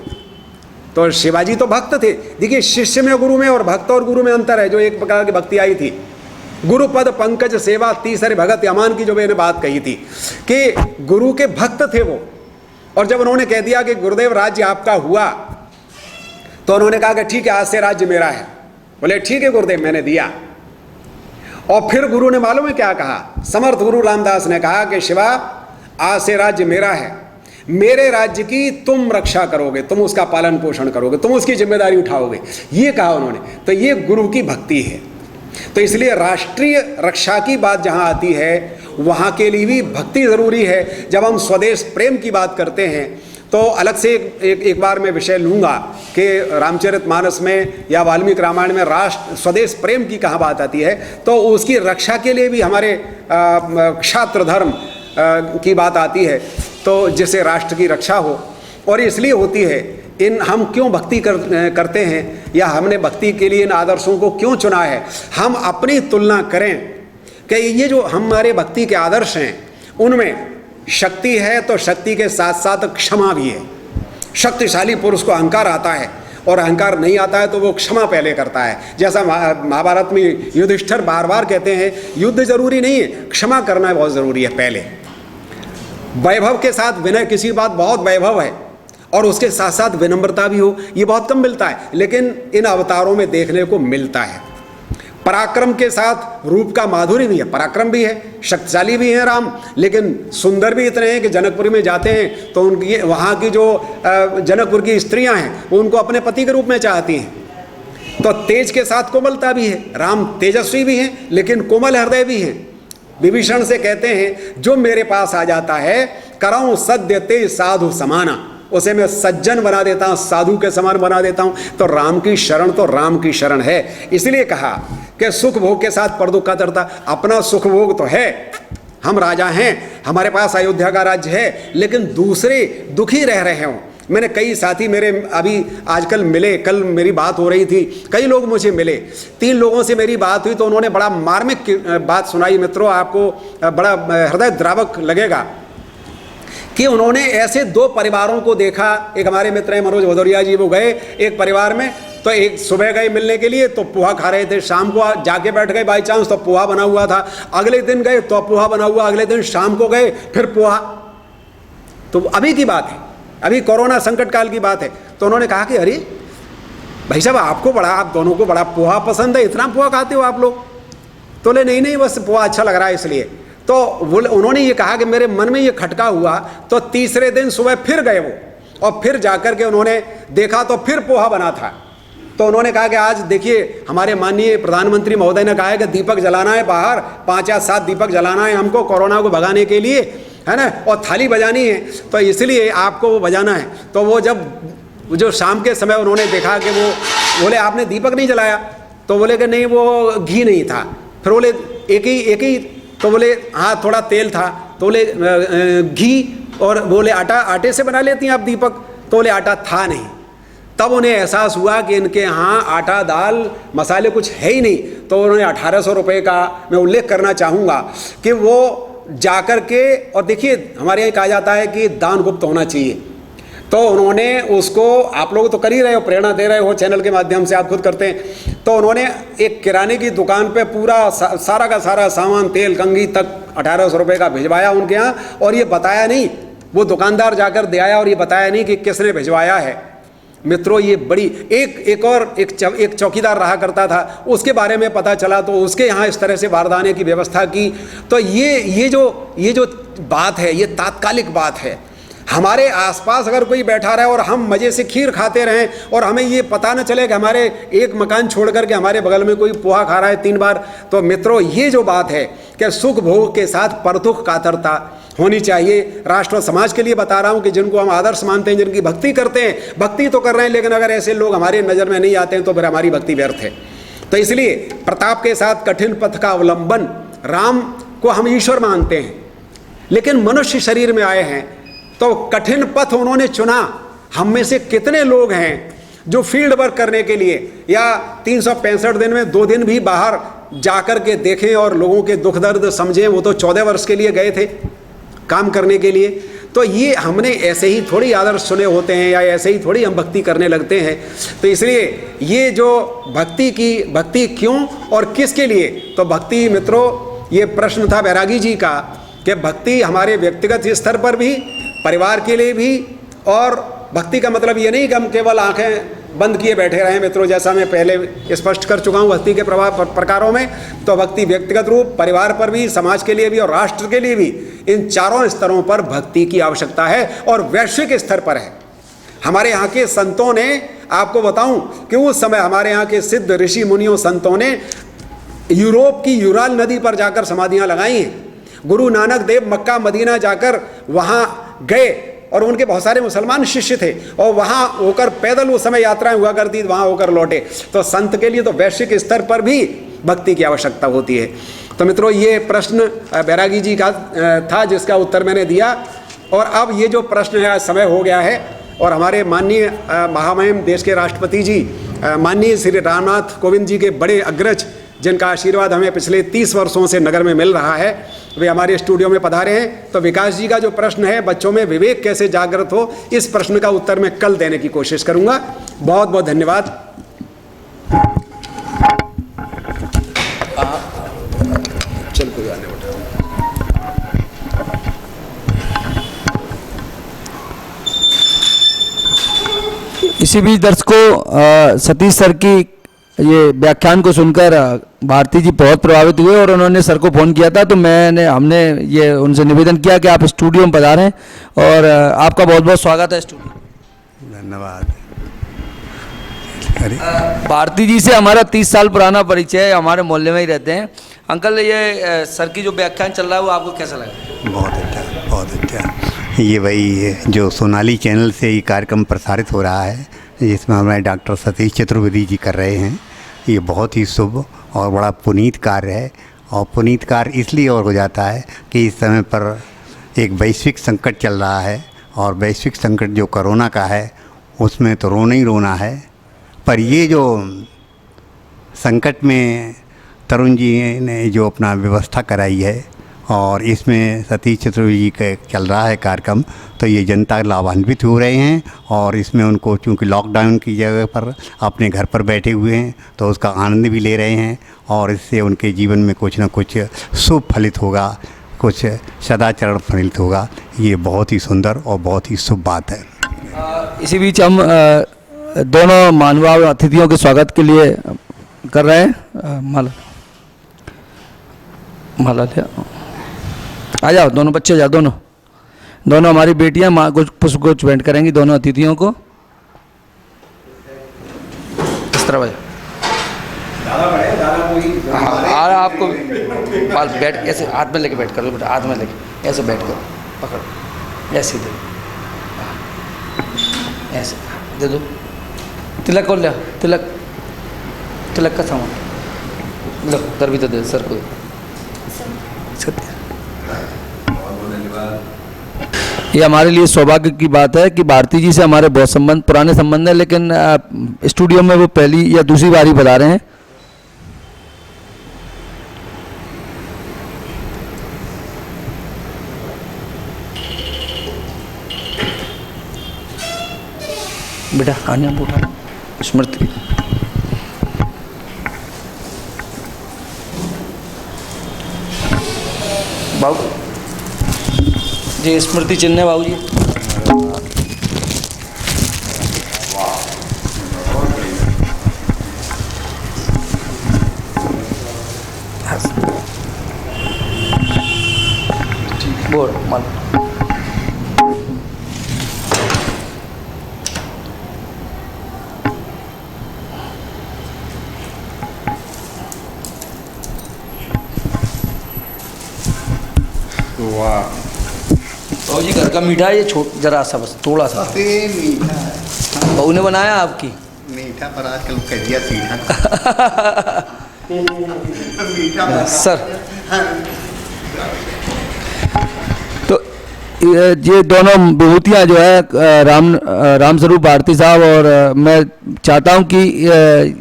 तो शिवाजी तो भक्त थे। देखिए शिष्य में गुरु में और भक्त और गुरु में अंतर है। जो एक प्रकार की भक्ति आई थी, गुरुपद पंकज सेवा तीसरे भगत यमान की जो मैंने बात कही थी कि गुरु के भक्त थे वो। और जब उन्होंने कह दिया कि गुरुदेव राज्य आपका हुआ, तो उन्होंने कहा कि ठीक है आज से राज्य मेरा है। बोले ठीक है गुरुदेव, मैंने दिया। और फिर गुरु ने मालूम है क्या कहा, समर्थ गुरु रामदास ने कहा कि शिवा आज से राज्य मेरा है, मेरे राज्य की तुम रक्षा करोगे, तुम उसका पालन पोषण करोगे, तुम उसकी जिम्मेदारी उठाओगे, ये कहा उन्होंने। तो ये गुरु की भक्ति है। तो इसलिए राष्ट्रीय रक्षा की बात जहाँ आती है वहाँ के लिए भी भक्ति ज़रूरी है। जब हम स्वदेश प्रेम की बात करते हैं तो अलग से एक बार मैं विषय लूँगा कि रामचरितमानस में या वाल्मीकि रामायण में राष्ट्र स्वदेश प्रेम की कहाँ बात आती है, तो उसकी रक्षा के लिए भी हमारे क्षात्र धर्म की बात आती है, तो जिससे राष्ट्र की रक्षा हो। और इसलिए होती है, इन हम क्यों भक्ति करते हैं या हमने भक्ति के लिए इन आदर्शों को क्यों चुना है, हम अपनी तुलना करें कि ये जो हमारे भक्ति के आदर्श हैं उनमें शक्ति है, तो शक्ति के साथ साथ क्षमा भी है। शक्तिशाली पुरुष को अहंकार आता है और अहंकार नहीं आता है तो वो क्षमा पहले करता है। जैसा महाभारत में युधिष्ठिर बार बार कहते हैं युद्ध जरूरी नहीं है, क्षमा करना बहुत ज़रूरी है। पहले वैभव के साथ विनय, किसी बात बहुत वैभव है और उसके साथ साथ विनम्रता भी हो, ये बहुत कम मिलता है, लेकिन इन अवतारों में देखने को मिलता है। पराक्रम के साथ रूप का माधुर्य भी है, पराक्रम भी है, शक्तिशाली भी है राम, लेकिन सुंदर भी इतने हैं कि जनकपुरी में जाते हैं तो उनकी वहाँ की जो जनकपुर की स्त्रियाँ हैं वो उनको अपने पति के रूप में चाहती हैं। तो तेज के साथ कोमलता भी है, राम तेजस्वी भी हैं लेकिन कोमल हृदय भी हैं। विभीषण से कहते हैं जो मेरे पास आ जाता है कराऊं सद्य ते साधु समाना, उसे मैं सज्जन बना देता हूँ, साधु के समान बना देता हूँ। तो राम की शरण तो राम की शरण है। इसलिए कहा कि सुख भोग के साथ पर दुख का तरता। अपना सुख भोग तो है, हम राजा हैं, हमारे पास अयोध्या का राज्य है, लेकिन दूसरे दुखी रह रहे हों। मैंने कई साथी मेरे अभी आजकल मिले, कल मेरी बात हो रही थी, कई लोग मुझे मिले, 3 लोगों से मेरी बात हुई तो उन्होंने बड़ा मार्मिक बात सुनाई। मित्रों आपको बड़ा हृदय द्रावक लगेगा कि उन्होंने ऐसे 2 परिवारों को देखा। एक हमारे मित्र हैं मनोज भदौरिया जी, वो गए एक परिवार में, तो एक सुबह गए मिलने के लिए तो पोहा खा रहे थे, शाम को जाके बैठ गए बाई चांस तो पोहा बना हुआ था, अगले दिन गए तो पोहा बना हुआ, अगले दिन शाम को गए फिर पोहा। तो अभी की बात है, अभी कोरोना संकट काल की बात है। तो उन्होंने कहा कि अरे भाई साहब आपको बड़ा, आप दोनों को बड़ा पोहा पसंद है, इतना पोहा खाते हो आप लोग? तो बोले नहीं बस पोहा अच्छा लग रहा है इसलिए। तो उन्होंने ये कहा कि मेरे मन में ये खटका हुआ, तो तीसरे दिन सुबह फिर गए वो, और फिर जाकर के उन्होंने देखा तो फिर पोहा बना था। तो उन्होंने कहा कि आज देखिए हमारे माननीय प्रधानमंत्री महोदय ने कहा है कि दीपक जलाना है बाहर, 5 या 7 दीपक जलाना है हमको कोरोना को भगाने के लिए, है ना, और थाली बजानी है, तो इसलिए आपको वो बजाना है। तो वो जब जो शाम के समय उन्होंने देखा कि वो बोले आपने दीपक नहीं जलाया, तो बोले कि नहीं वो घी नहीं था। फिर बोले एक ही, तो बोले हाँ थोड़ा तेल था। तो बोले घी, और बोले आटे से बना लेती हैं आप दीपक? तो बोले आटा था नहीं। तब उन्हें एहसास हुआ कि इनके यहाँ आटा दाल मसाले कुछ है ही नहीं। तो उन्होंने 1800 रुपये का मैं उल्लेख करना चाहूँगा कि वो जाकर के, और देखिए हमारे यहाँ कहा जाता है कि दान गुप्त होना चाहिए, तो उन्होंने उसको, आप लोग तो कर ही रहे हो, प्रेरणा दे रहे हो चैनल के माध्यम से, आप खुद करते हैं, तो उन्होंने एक किराने की दुकान पे पूरा सारा का सारा सामान तेल कंघी तक 1800 रुपये का भिजवाया उनके यहाँ, और ये बताया नहीं, वो दुकानदार जाकर दे आया और ये बताया नहीं कि किसने भिजवाया है। मित्रों ये बड़ी एक चौकीदार रहा करता था, उसके बारे में पता चला तो उसके यहाँ इस तरह से बारदाने की व्यवस्था की। तो ये जो बात है ये तात्कालिक बात है। हमारे आसपास अगर कोई बैठा रहे और हम मज़े से खीर खाते रहें और हमें ये पता न चले कि हमारे एक मकान छोड़ करके हमारे बगल में कोई पोहा खा रहा है 3 बार, तो मित्रों ये जो बात है कि सुख भोग के साथ परदुख कातरता होनी चाहिए। राष्ट्र और समाज के लिए बता रहा हूँ कि जिनको हम आदर्श मानते हैं, जिनकी भक्ति करते हैं, भक्ति तो कर रहे हैं, लेकिन अगर ऐसे लोग हमारी नज़र में नहीं आते हैं तो फिर हमारी भक्ति व्यर्थ है। तो इसलिए प्रताप के साथ कठिन पथ का अवलंबन, राम को हम ईश्वर मानते हैं लेकिन मनुष्य शरीर में आए हैं तो कठिन पथ उन्होंने चुना। हम में से कितने लोग हैं जो फील्ड वर्क करने के लिए या 365 दिन में 2 दिन भी बाहर जाकर के देखें और लोगों के दुख दर्द समझें, वो तो 14 वर्ष के लिए गए थे काम करने के लिए। तो ये हमने ऐसे ही थोड़ी आदर्श सुने होते हैं या ऐसे ही थोड़ी हम भक्ति करने लगते हैं। तो इसलिए ये जो भक्ति क्यों और किसके लिए, तो भक्ति मित्रों ये प्रश्न था बैरागी जी का कि भक्ति हमारे व्यक्तिगत स्तर पर भी, परिवार के लिए भी, और भक्ति का मतलब ये नहीं कि हम केवल आंखें बंद किए बैठे रहें मित्रों, जैसा मैं पहले स्पष्ट कर चुका हूँ भक्ति के प्रकारों में। तो भक्ति व्यक्तिगत रूप, परिवार पर भी, समाज के लिए भी और राष्ट्र के लिए भी, इन चारों स्तरों पर भक्ति की आवश्यकता है और वैश्विक स्तर पर है। हमारे यहाँ के संतों ने, आपको बताऊं कि उस समय हमारे यहाँ के सिद्ध ऋषि मुनियों संतों ने यूरोप की यूराल नदी पर जाकर समाधियाँ लगाई हैं। गुरु नानक देव मक्का मदीना जाकर वहाँ गए और उनके बहुत सारे मुसलमान शिष्य थे और वहाँ होकर पैदल उस समय यात्राएं हुआ करती, वहाँ होकर लौटे। तो संत के लिए तो वैश्विक स्तर पर भी भक्ति की आवश्यकता होती है। तो मित्रों ये प्रश्न बैरागी जी का था जिसका उत्तर मैंने दिया। और अब ये जो प्रश्न है, आज समय हो गया है और हमारे माननीय महामहिम देश के राष्ट्रपति जी माननीय श्री रामनाथ कोविंद जी के बड़े अग्रज, जिनका आशीर्वाद हमें पिछले 30 वर्षों से नगर में मिल रहा है, वे हमारे स्टूडियो में पधारे हैं। तो विकास जी का जो प्रश्न है, बच्चों में विवेक कैसे जागृत हो, इस प्रश्न का उत्तर मैं कल देने की कोशिश करूंगा। बहुत बहुत धन्यवाद। चल कोई आने उठा। इसी बीच दर्शकों, सतीश सर की ये व्याख्यान को सुनकर भारती जी बहुत प्रभावित हुए और उन्होंने सर को फ़ोन किया था। तो हमने ये उनसे निवेदन किया कि आप स्टूडियो में पधारें और आपका बहुत बहुत स्वागत है स्टूडियो। धन्यवाद। भारती जी से हमारा 30 साल पुराना परिचय है, हमारे मोहल्ले में ही रहते हैं। अंकल, ये सर की जो व्याख्यान चल रहा है वो आपको कैसा लगा? बहुत अच्छा, बहुत अच्छा। ये वही जो सोनाली चैनल से ये कार्यक्रम प्रसारित हो रहा है, जिसमें हमारे डॉक्टर सतीश चतुर्वेदी जी कर रहे हैं, ये बहुत ही शुभ और बड़ा पुनीत कार्य है। और पुनीत कार्य इसलिए और हो जाता है कि इस समय पर एक वैश्विक संकट चल रहा है और वैश्विक संकट जो कोरोना का है उसमें तो रोना ही रोना है। पर ये जो संकट में तरुण जी ने जो अपना व्यवस्था कराई है और इसमें सतीश चतुर्वेदी जी का चल रहा है कार्यक्रम, तो ये जनता लाभान्वित हो रहे हैं। और इसमें उनको चूँकि लॉकडाउन की जगह पर अपने घर पर बैठे हुए हैं तो उसका आनंद भी ले रहे हैं और इससे उनके जीवन में कुछ ना कुछ शुभ फलित होगा, कुछ सदाचरण फलित होगा। ये बहुत ही सुंदर और बहुत ही शुभ बात है। इसी बीच हम दोनों मानव अतिथियों के स्वागत के लिए कर रहे हैं। माला लिया, आ जाओ दोनों बच्चे, जाओ दोनों हमारी बेटियां माँ कुछ पुष्प भेंट करेंगी दोनों अतिथियों को। इस तरह आपको बैठ ऐसे हाथ में लेके बैठ कर लो बेटा, हाथ में लेके ऐसे बैठ कर पकड़ो, ऐसे दे, ऐसे दे दो। तिलक को ले, तिलक का सामान लो, तर भी तो दे सर को। ये हमारे लिए सौभाग्य की बात है कि भारती जी से हमारे बहुत पुराने संबंध है, लेकिन स्टूडियो में वो पहली या दूसरी बार ही बुला रहे हैं। बेटा आने उठा स्मृति। बाबू जी स्मृति चिन्ह बाबू जी। बोल मान बाबू जी घर का मीठा है ये, जरा सा बस थोड़ा सा मीठा है। बहू ने बनाया आपकी मीठा पर आजकल कह दिया सीधा। मीठा सर। तो ये दोनों विभूतियाँ जो है राम स्वरूप भारती साहब, और मैं चाहता हूँ कि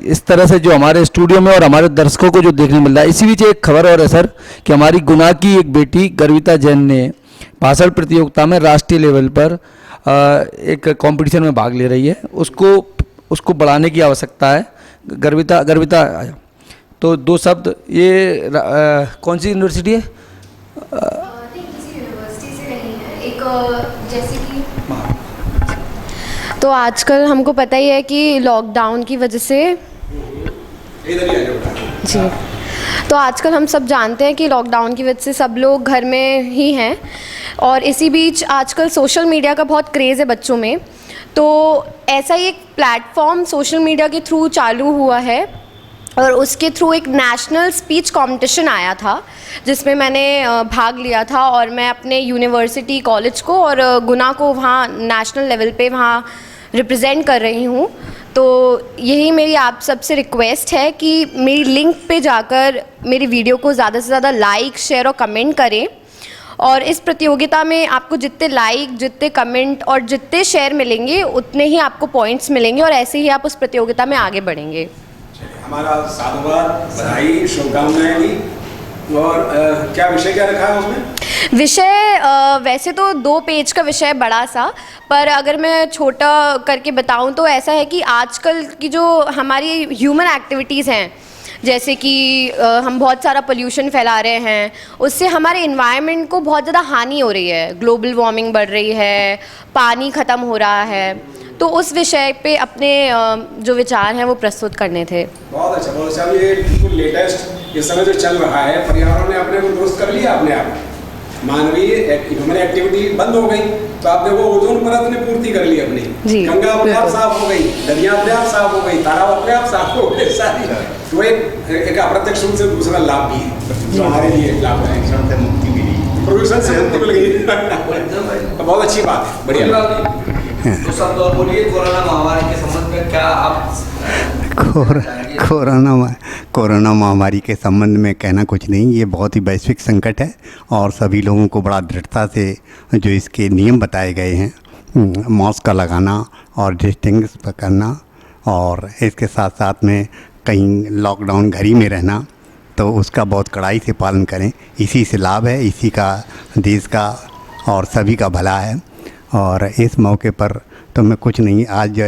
इस तरह से जो हमारे स्टूडियो में और हमारे दर्शकों को जो देखने मिल रहा है। इसी बीच एक खबर और है सर कि हमारी गुना की एक बेटी गर्विता जैन ने भाषण प्रतियोगिता में राष्ट्रीय लेवल पर एक कंपटीशन में भाग ले रही है। उसको बढ़ाने की आवश्यकता है। गर्विता तो दो शब्द, ये कौन सी यूनिवर्सिटी है? जैसे कि तो आजकल हमको पता ही है कि लॉकडाउन की वजह से जी, तो आजकल हम सब जानते हैं कि लॉकडाउन की वजह से सब लोग घर में ही हैं, और इसी बीच आजकल सोशल मीडिया का बहुत क्रेज़ है बच्चों में। तो ऐसा ही एक प्लेटफॉर्म सोशल मीडिया के थ्रू चालू हुआ है, और उसके थ्रू एक नेशनल स्पीच कंपटीशन आया था जिसमें मैंने भाग लिया था, और मैं अपने यूनिवर्सिटी कॉलेज को और गुना को वहाँ नेशनल लेवल पे वहाँ रिप्रेजेंट कर रही हूँ। तो यही मेरी आप सबसे रिक्वेस्ट है कि मेरी लिंक पे जाकर मेरी वीडियो को ज़्यादा से ज़्यादा लाइक, शेयर और कमेंट करें, और इस प्रतियोगिता में आपको जितने लाइक, जितने कमेंट और जितने शेयर मिलेंगे उतने ही आपको पॉइंट्स मिलेंगे, और ऐसे ही आप उस प्रतियोगिता में आगे बढ़ेंगे। हमारा साधुवाद, बधाई, शुभकामनाएं भी। और क्या विषय क्या रखा है उसमें? विषय वैसे तो 2 पेज का विषय बड़ा सा, पर अगर मैं छोटा करके बताऊं तो ऐसा है कि आजकल की जो हमारी ह्यूमन एक्टिविटीज़ हैं, जैसे कि हम बहुत सारा पोल्यूशन फैला रहे हैं, उससे हमारे इन्वायरमेंट को बहुत ज़्यादा हानि हो रही है। ग्लोबल वार्मिंग बढ़ रही है, पानी ख़त्म हो रहा है, तो उस विषय पे अपने जो विचार हैं वो प्रस्तुत करने थे। बहुत अच्छा, बहुत अच्छा। ये बिल्कुल लेटेस्ट इस समय जो चल रहा है, पर्यावरण ने अपने को दुरुस्त कर लिया अपने आप। मानवीय ह्यूमन एक्टिविटी बंद हो गई तो आपने वो ओजोन परत ने पूर्ति कर ली अपनी। गंगा अपने आप साफ हो गई, नदियाँ अपने आप साफ हो गई, तालाब अपने आप साफ हो गए सारी। तो एक अप्रत्यक्ष रूप से दूसरा लाभ भी है जो हमारे लिए लाभ है। प्रदूषण से मुक्ति मिली, प्रदूषण से मुक्ति मिल गई। तो बहुत अच्छी बात है, बढ़िया। तो सब तो बोलिए, कोरोना महामारी के संबंध में क्या आप कोरोना महामारी के संबंध में कहना कुछ नहीं। ये बहुत ही वैश्विक संकट है, और सभी लोगों को बड़ा दृढ़ता से जो इसके नियम बताए गए हैं, मास्क का लगाना और डिस्टेंस करना, और इसके साथ साथ में कहीं लॉकडाउन घर ही में रहना, तो उसका बहुत कड़ाई से पालन करें। इसी से लाभ है, इसी का देश का और सभी का भला है। और इस मौके पर तो मैं कुछ नहीं, आज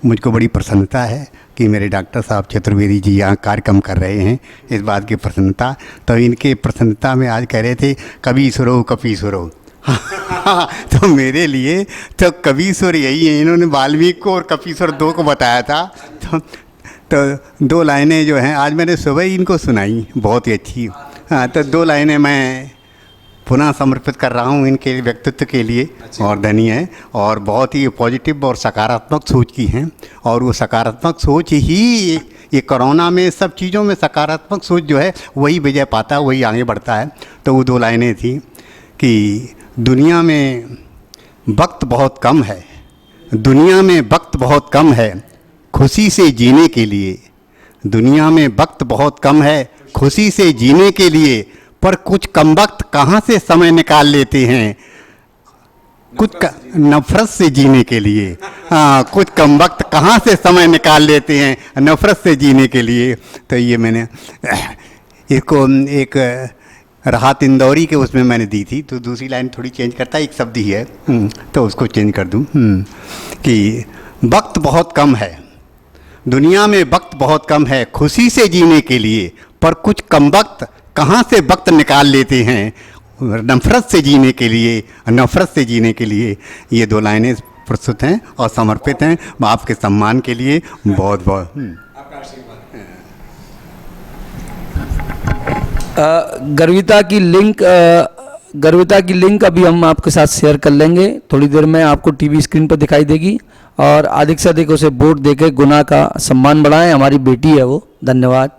मुझको बड़ी प्रसन्नता है कि मेरे डॉक्टर साहब चतुर्वेदी जी यहाँ कार्यक्रम कर रहे हैं। इस बात की प्रसन्नता, तो इनके प्रसन्नता में आज कह रहे थे कबीसुरो कपीसुरो। तो मेरे लिए तो कबीसुर यही है। इन्होंने वाल्मीकि को और कपीसुर 2 को बताया था। तो 2 लाइनें जो हैं आज मैंने सुबह ही इनको सुनाई, बहुत ही अच्छी। हाँ, तो 2 लाइनें मैं पुनः समर्पित कर रहा हूँ इनके व्यक्तित्व के लिए। और धनी है, और बहुत ही पॉजिटिव और सकारात्मक सोच की हैं, और वो सकारात्मक सोच ही ये कोरोना में सब चीज़ों में सकारात्मक सोच जो है वही विजय पाता है, वही आगे बढ़ता है। तो वो 2 लाइनें थी कि दुनिया में वक्त बहुत कम है, दुनिया में वक्त बहुत कम है खुशी से जीने के लिए, दुनिया में वक्त बहुत कम है खुशी से जीने के लिए, पर कुछ कम वक्त कहाँ से समय निकाल लेते हैं कुछ नफरत से जीने के लिए। हाँ, कुछ कम वक्त कहाँ से समय निकाल लेते हैं नफरत से जीने के लिए। तो ये मैंने इसको एक राहत इंदौरी के उसमें मैंने दी थी। तो दूसरी लाइन थोड़ी चेंज करता, एक शब्द ही है तो उसको चेंज कर दूँ कि वक्त बहुत कम है, दुनिया में वक्त बहुत कम है खुशी से जीने के लिए, पर कुछ कम वक्त कहाँ से वक्त निकाल लेते हैं नफरत से जीने के लिए, नफरत से जीने के लिए। ये 2 लाइनें प्रस्तुत हैं और समर्पित हैं आपके सम्मान के लिए। बहुत बहुत गर्विता की लिंक अभी हम आपके साथ शेयर कर लेंगे, थोड़ी देर में आपको टीवी स्क्रीन पर दिखाई देगी। और अधिक से अधिक उसे वोट देकर गुना का सम्मान बढ़ाएं, हमारी बेटी है वो। धन्यवाद।